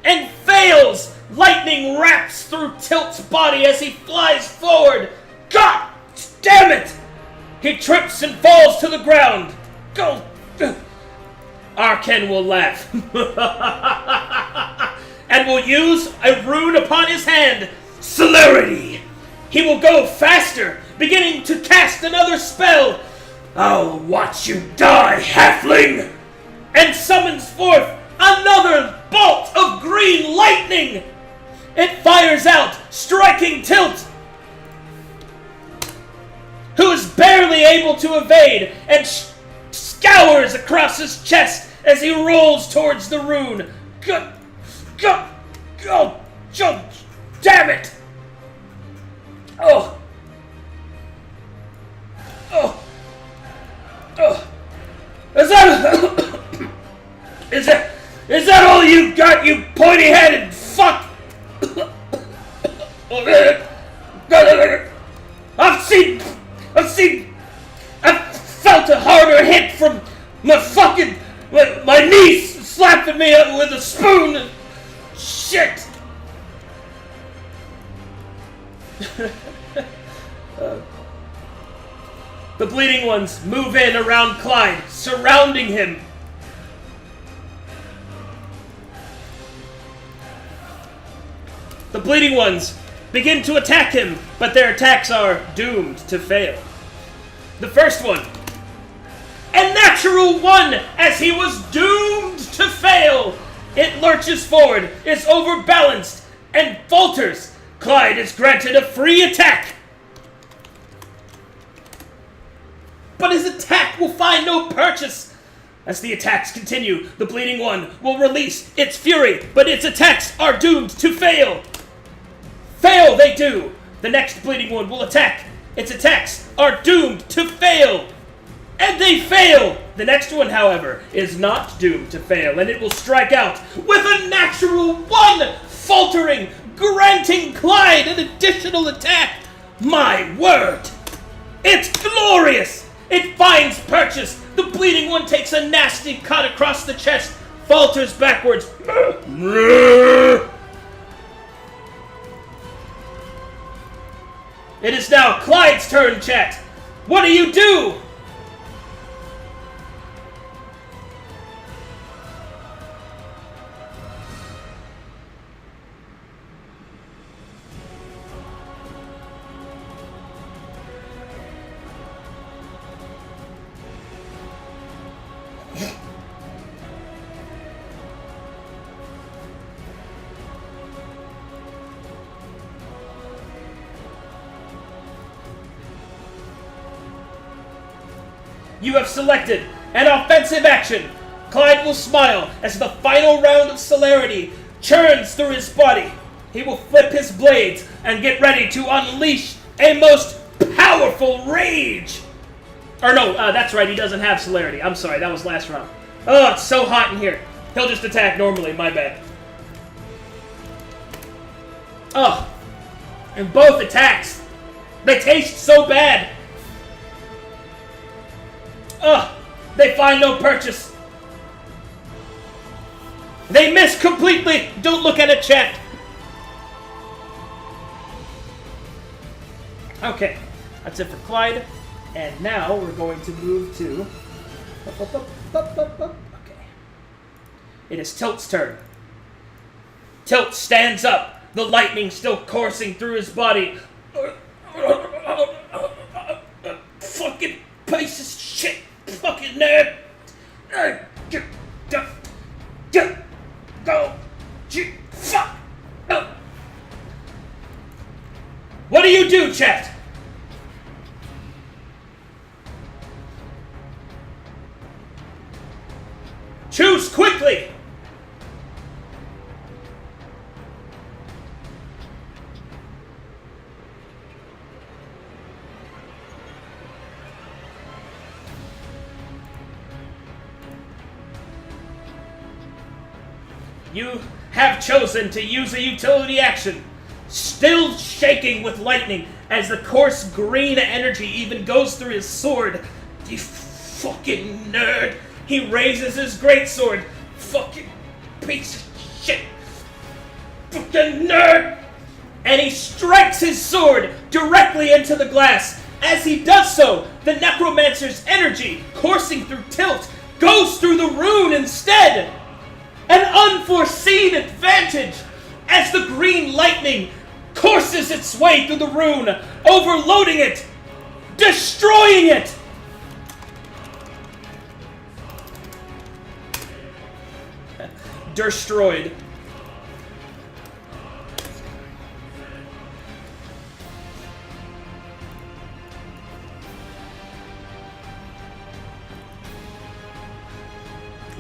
and fails. Lightning wraps through Tilt's body as he flies forward. God damn it! He trips and falls to the ground. Go. Arkan will laugh and will use a rune upon his hand, Celerity. He will go faster beginning to cast another spell. I'll watch you die, halfling! And summons forth another bolt of green lightning! It fires out, striking Tilt, who is barely able to evade, and scours across his chest as he rolls towards the rune. Go, damn it! Oh. Is that all you got, you pointy-headed fuck? I've felt a harder hit from my niece slapping me up with a spoon. Shit. The bleeding ones move in around Clyde, surrounding him. The bleeding ones begin to attack him, but their attacks are doomed to fail. The first one, a natural 1, as he was doomed to fail. It lurches forward, is overbalanced, and falters. Clyde is granted a free attack. But his attack will find no purchase. As the attacks continue, the bleeding one will release its fury, but its attacks are doomed to fail. Fail they do. The next bleeding one will attack. Its attacks are doomed to fail. And they fail. The next one, however, is not doomed to fail, and it will strike out with a natural 1, faltering, granting Clyde an additional attack. My word! It's glorious! It finds purchase. The bleeding one takes a nasty cut across the chest, falters backwards. It is now Clyde's turn, chat. What do you do? You have selected an offensive action. Clyde will smile as the final round of celerity churns through his body. He will flip his blades and get ready to unleash a most powerful rage. Or no, that's right, he doesn't have celerity. I'm sorry, that was last round. Oh, it's so hot in here. He'll just attack normally, my bad. Oh, and both attacks, they taste so bad. Ugh, they find no purchase. They miss completely. Don't look at it, chat. Okay, that's it for Clyde. And now we're going to move to... Okay. It is Tilt's turn. Tilt stands up, the lightning still coursing through his body. Fucking piece of shit. Fucking nerd! Go! Fuck! What do you do, chat? Choose quickly! You have chosen to use a utility action, still shaking with lightning as the coarse green energy even goes through his sword. You fucking nerd! He raises his greatsword. Fucking piece of shit! Fucking nerd! And he strikes his sword directly into the glass. As he does so, the necromancer's energy, coursing through Tilt, goes through the rune instead! An unforeseen advantage as the green lightning courses its way through the rune, overloading it destroying it! Destroyed.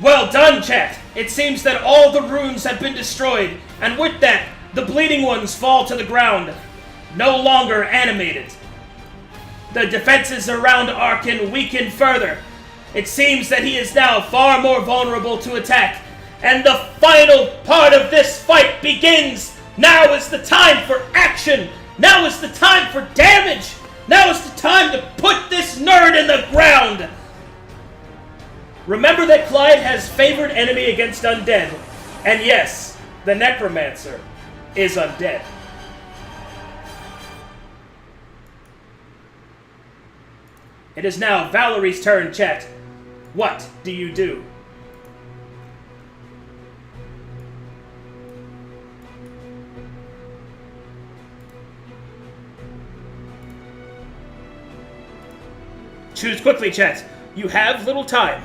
Well done, chat! It seems that all the runes have been destroyed, and with that, the bleeding ones fall to the ground, no longer animated. The defenses around Arkan weaken further. It seems that he is now far more vulnerable to attack, and the final part of this fight begins! Now is the time for action! Now is the time for damage! Now is the time to put this nerd in the ground! Remember that Clyde has favored enemy against undead, and yes, the necromancer is undead. It is now Valerie's turn, chat. What do you do? Choose quickly, chat. You have little time.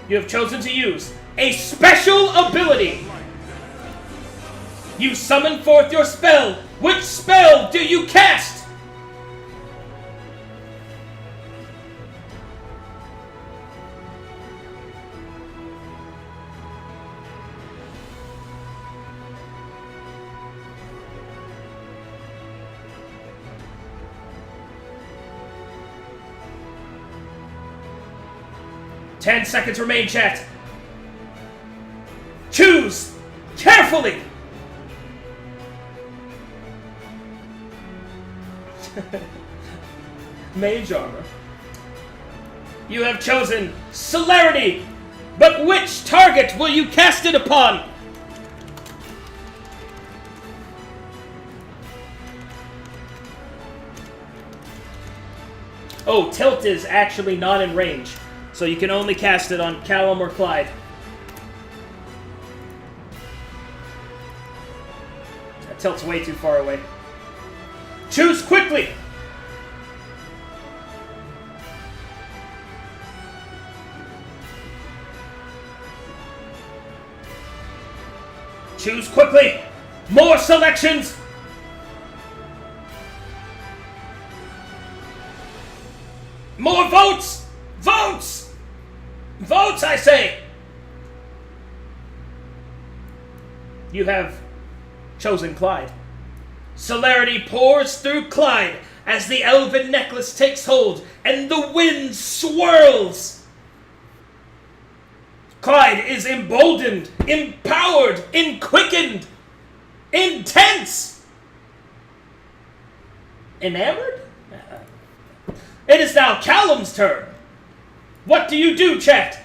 You have chosen to use a special ability. You summon forth your spell. Which spell do you cast? Ten seconds remain, chat. Choose carefully. Mage armor. You have chosen celerity, but which target will you cast it upon? Oh, tilt is actually not in range, so you can only cast it on Callum or Clyde. That tilt's way too far away. Choose quickly! Choose quickly! More selections! More votes! Votes! Votes, I say! You have chosen Clyde. Celerity pours through Clyde as the elven necklace takes hold and the wind swirls. Clyde is emboldened, empowered, quickened, intense, enamored? It is now Callum's turn. What do you do, chat?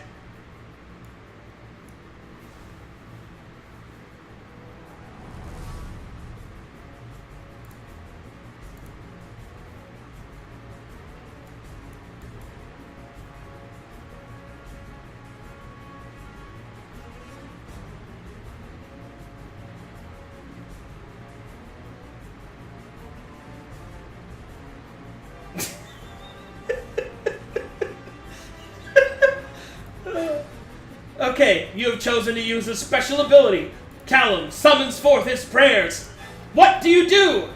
Okay, you have chosen to use a special ability. Callum summons forth his prayers. What do you do?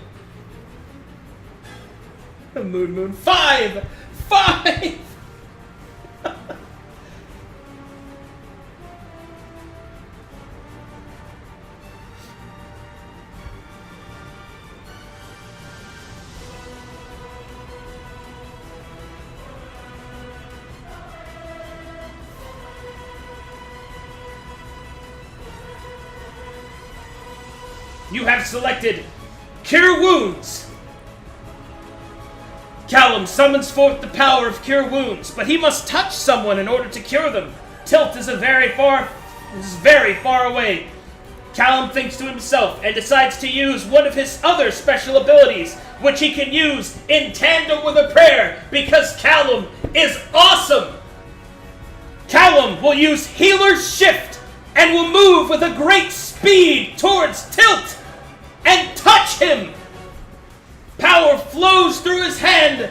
Moon. 5! 5! You have selected Cure Wounds. Callum summons forth the power of Cure Wounds, but he must touch someone in order to cure them. Tilt is very far away. Callum thinks to himself and decides to use one of his other special abilities, which he can use in tandem with a prayer, because Callum is awesome! Callum will use Healer's Shift and will move with a great speed towards Tilt and touch him! Power flows through his hand.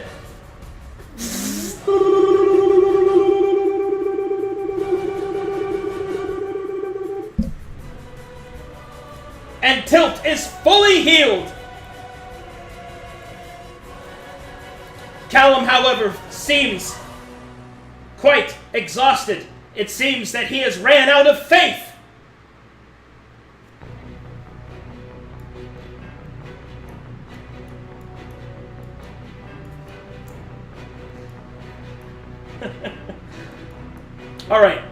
And Tilt is fully healed. Callum, however, seems quite exhausted. It seems that he has ran out of faith. Alright.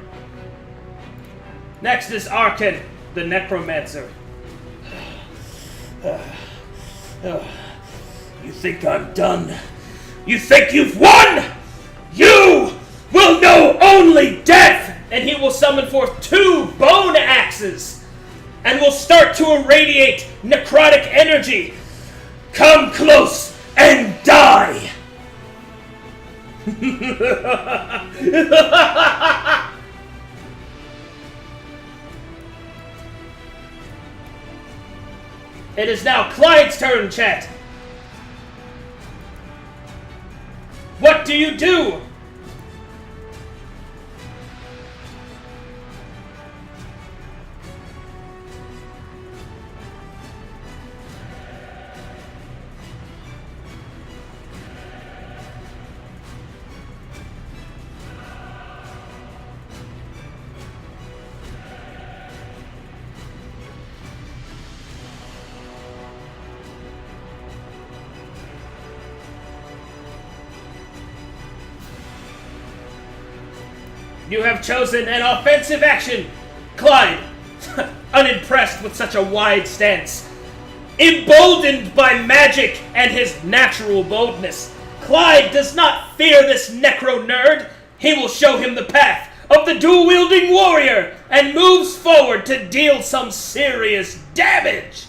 Next is Arkan, the necromancer. You think I'm done? You think you've won? You will know only death! And he will summon forth 2 bone axes and will start to irradiate necrotic energy. Come close and die! It is now Clyde's turn, chat. What do you do? You have chosen an offensive action. Clyde, unimpressed with such a wide stance, emboldened by magic and his natural boldness, Clyde does not fear this necro nerd. He will show him the path of the dual-wielding warrior and moves forward to deal some serious damage.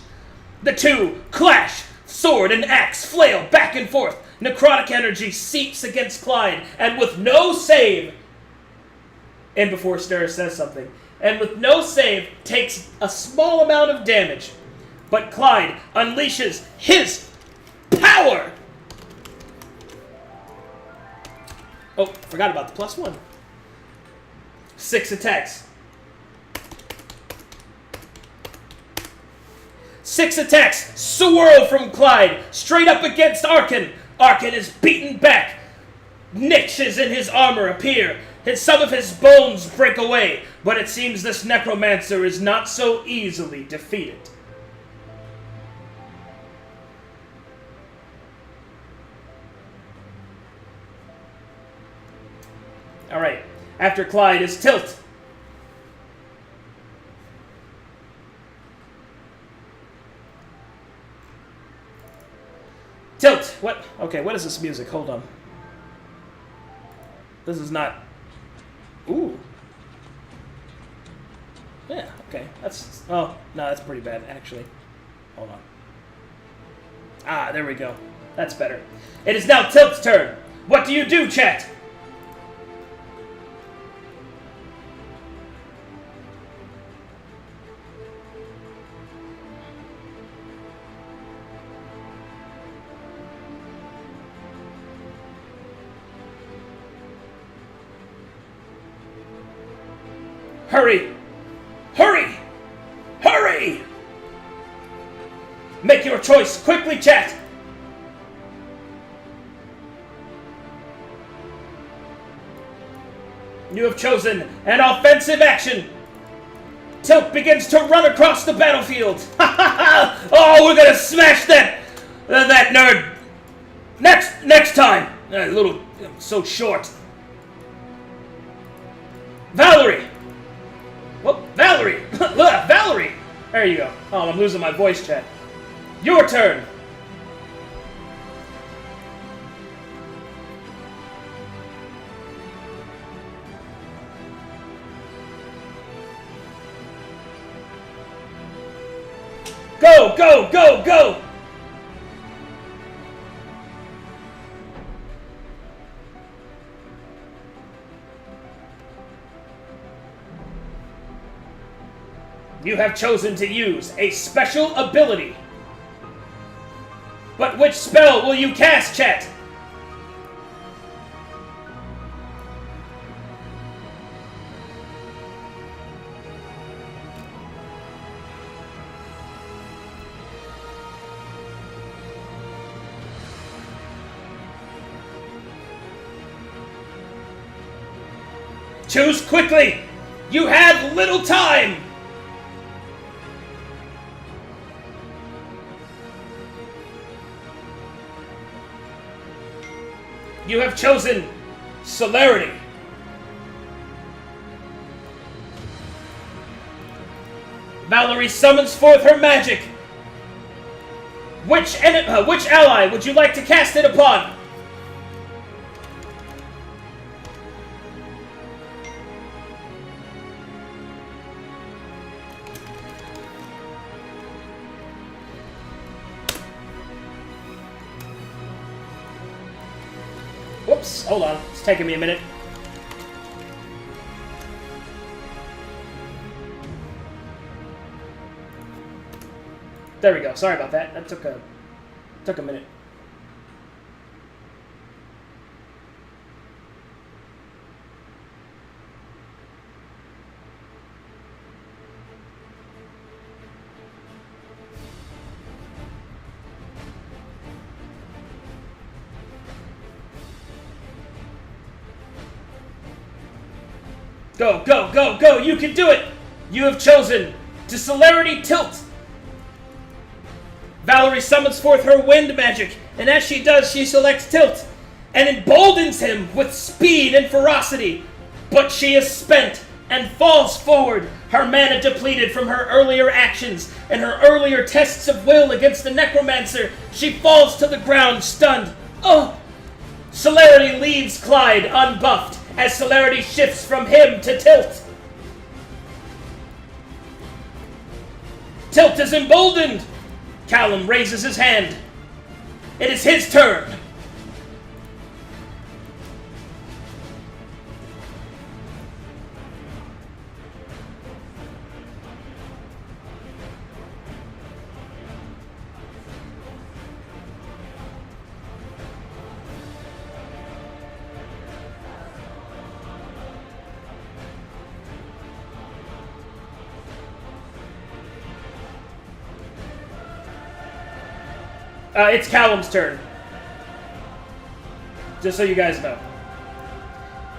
The two clash. Sword and axe flail back and forth. Necrotic energy seeps against Clyde, and with no save, and before Stir says something, and with no save, takes a small amount of damage. But Clyde unleashes his power! Oh, forgot about the +1. 6 attacks. 6 attacks swirl from Clyde, straight up against Arkan. Arkan is beaten back. Niches in his armor appear. Some of his bones break away, but it seems this necromancer is not so easily defeated. Alright, after Clyde is Tilt. Tilt! What? Okay, what is this music? Hold on. This is not... Ooh. Yeah, okay. That's... Oh, no, that's pretty bad, actually. Hold on. Ah, there we go. That's better. It is now Tilt's turn. What do you do, chat? Hurry! Hurry! Hurry! Make your choice quickly, chat! You have chosen an offensive action. Tilt begins to run across the battlefield. Oh, we're gonna smash that nerd. Next time. So short. Valerie. Well, Valerie! Valerie! There you go. Oh, I'm losing my voice, chat. Your turn! Go, go, go, go! You have chosen to use a special ability. But which spell will you cast, chat? Choose quickly! You have little time! You have chosen celerity. Valerie summons forth her magic. Which ally would you like to cast it upon? Whoops, hold on. It's taking me a minute. There we go. Sorry about that. That took a minute. Go, go, go, go! You can do it! You have chosen to celerity tilt. Valerie summons forth her wind magic, and as she does, she selects tilt, and emboldens him with speed and ferocity. But she is spent and falls forward, her mana depleted from her earlier actions and her earlier tests of will against the necromancer. She falls to the ground, stunned. Oh! Celerity leaves Clyde unbuffed, as celerity shifts from him to tilt. Tilt is emboldened. Callum raises his hand. It is his turn. It's Callum's turn. Just so you guys know.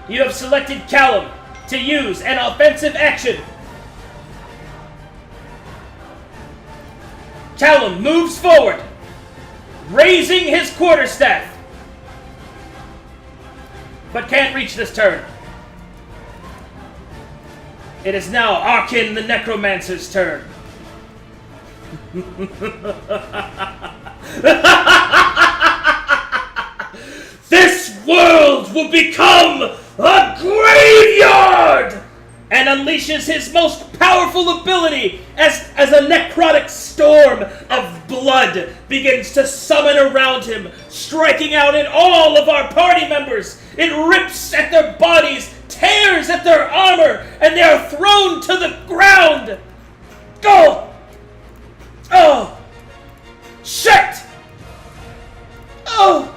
You have selected Callum to use an offensive action. Callum moves forward, raising his quarterstaff, but can't reach this turn. It is now Arkan the necromancer's turn. This world will become a graveyard! And unleashes his most powerful ability as a necrotic storm of blood begins to summon around him, striking out at all of our party members. It rips at their bodies, tears at their armor, and they are thrown to the ground. Go! Oh! Shit! Oh!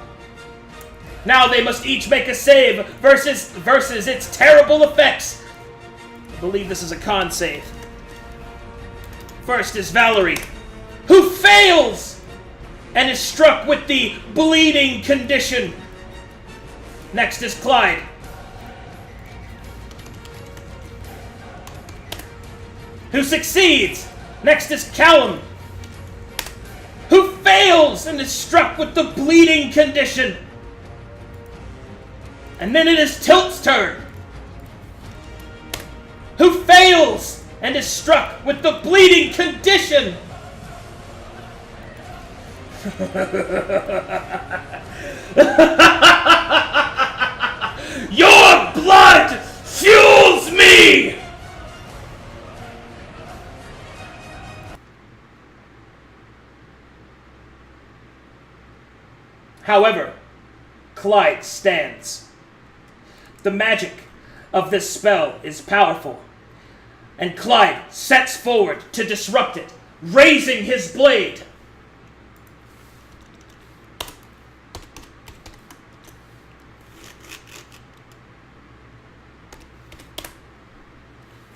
Now they must each make a save versus its terrible effects. I believe this is a con save. First is Valerie, who fails and is struck with the bleeding condition. Next is Clyde, who succeeds. Next is Callum, who fails and is struck with the bleeding condition. And then it is Tilt's turn, who fails and is struck with the bleeding condition. Your blood fuels me! However, Clyde stands. The magic of this spell is powerful, and Clyde sets forward to disrupt it, raising his blade.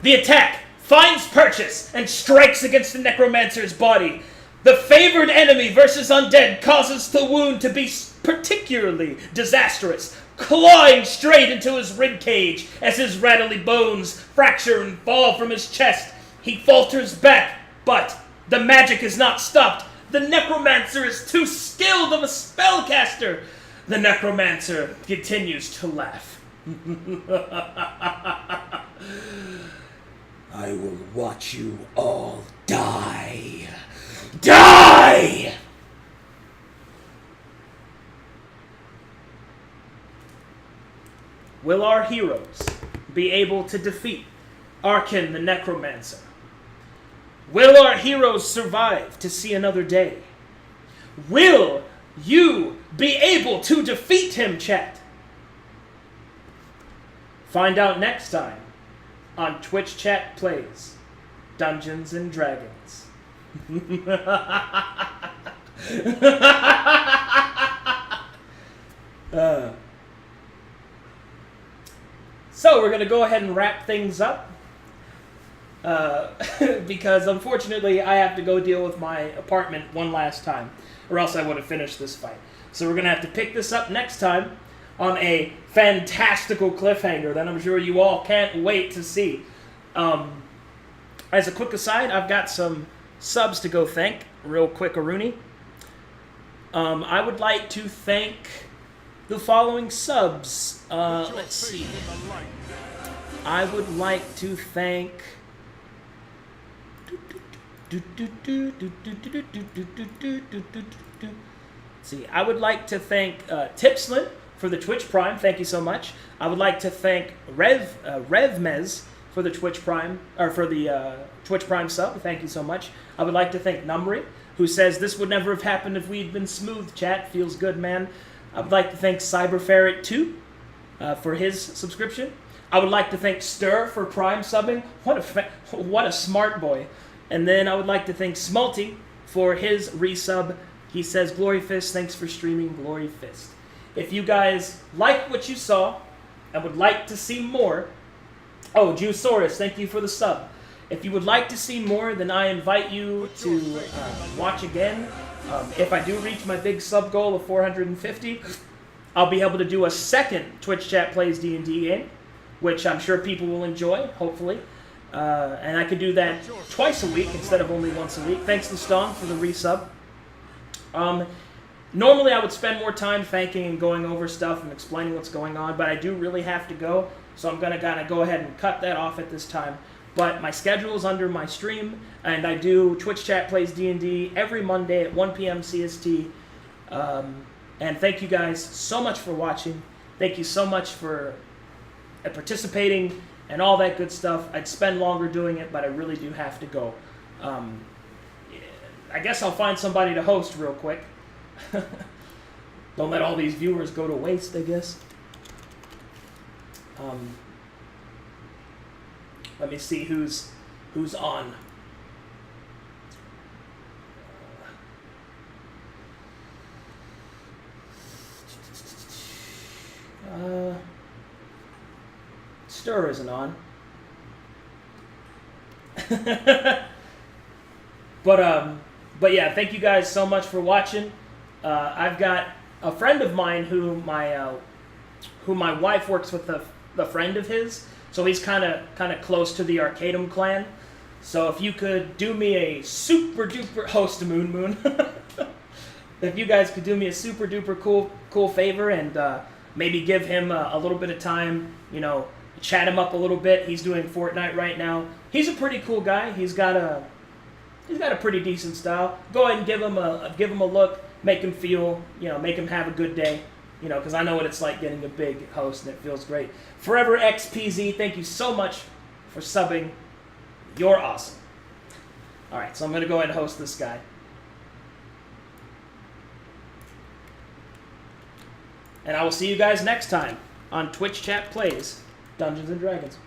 The attack finds purchase and strikes against the necromancer's body. The favored enemy versus undead causes the wound to be particularly disastrous, clawing straight into his ribcage as his rattly bones fracture and fall from his chest. He falters back, but the magic is not stopped. The necromancer is too skilled of a spellcaster. The necromancer continues to laugh. I will watch you all die. Die! Will our heroes be able to defeat Arkan the necromancer? Will our heroes survive to see another day? Will you be able to defeat him, chat? Find out next time on Twitch Chat Plays Dungeons and Dragons. So we're going to go ahead and wrap things up. Because unfortunately I have to go deal with my apartment one last time, or else I would have finished this fight. So we're going to have to pick this up next time on a fantastical cliffhanger that I'm sure you all can't wait to see. As a quick aside, I've got some subs to go thank, real quick, Aruni. I would like to thank the following subs. Let's see. I would like to thank... See, I would like to thank Tipslin for the Twitch Prime. Thank you so much. I would like to thank Revmez for the Twitch Prime, or for the Twitch Prime sub. Thank you so much. I would like to thank Numry, who says this would never have happened if we'd been smooth. Chat feels good, man. I would like to thank CyberFerret2 for his subscription. I would like to thank Stir for Prime subbing. What a smart boy. And then I would like to thank Smulty for his resub. He says, Glory Fist, thanks for streaming Glory Fist. If you guys like what you saw and would like to see more... Oh, Jusaurus, thank you for the sub. If you would like to see more, then I invite you to watch again. If I do reach my big sub goal of 450, I'll be able to do a second Twitch Chat Plays D&D game, which I'm sure people will enjoy, hopefully. And I could do that twice a week instead of only once a week. Thanks to Stone for the resub. Normally I would spend more time thanking and going over stuff and explaining what's going on, but I do really have to go, so I'm going to kind of go ahead and cut that off at this time. But my schedule is under my stream, and I do Twitch Chat Plays D&D every Monday at 1 p.m. CST. And thank you guys so much for watching. Thank you so much for participating and all that good stuff. I'd spend longer doing it, but I really do have to go. I guess I'll find somebody to host real quick. Don't let all these viewers go to waste, I guess. Let me see who's on. Stir isn't on. But yeah, thank you guys so much for watching. I've got a friend of mine who my wife works with a friend of his, so he's kind of close to the Arcadum clan. So if you could do me a super duper host to Moon, if you guys could do me a super duper cool favor and maybe give him a little bit of time, you know, chat him up a little bit. He's doing Fortnite right now. He's a pretty cool guy. He's got a pretty decent style. Go ahead and give him a look. Make him feel, you know, make him have a good day. You know, because I know what it's like getting a big host, and it feels great. Forever XPZ, thank you so much for subbing. You're awesome. All right, so I'm going to go ahead and host this guy. And I will see you guys next time on Twitch Chat Plays Dungeons and Dragons.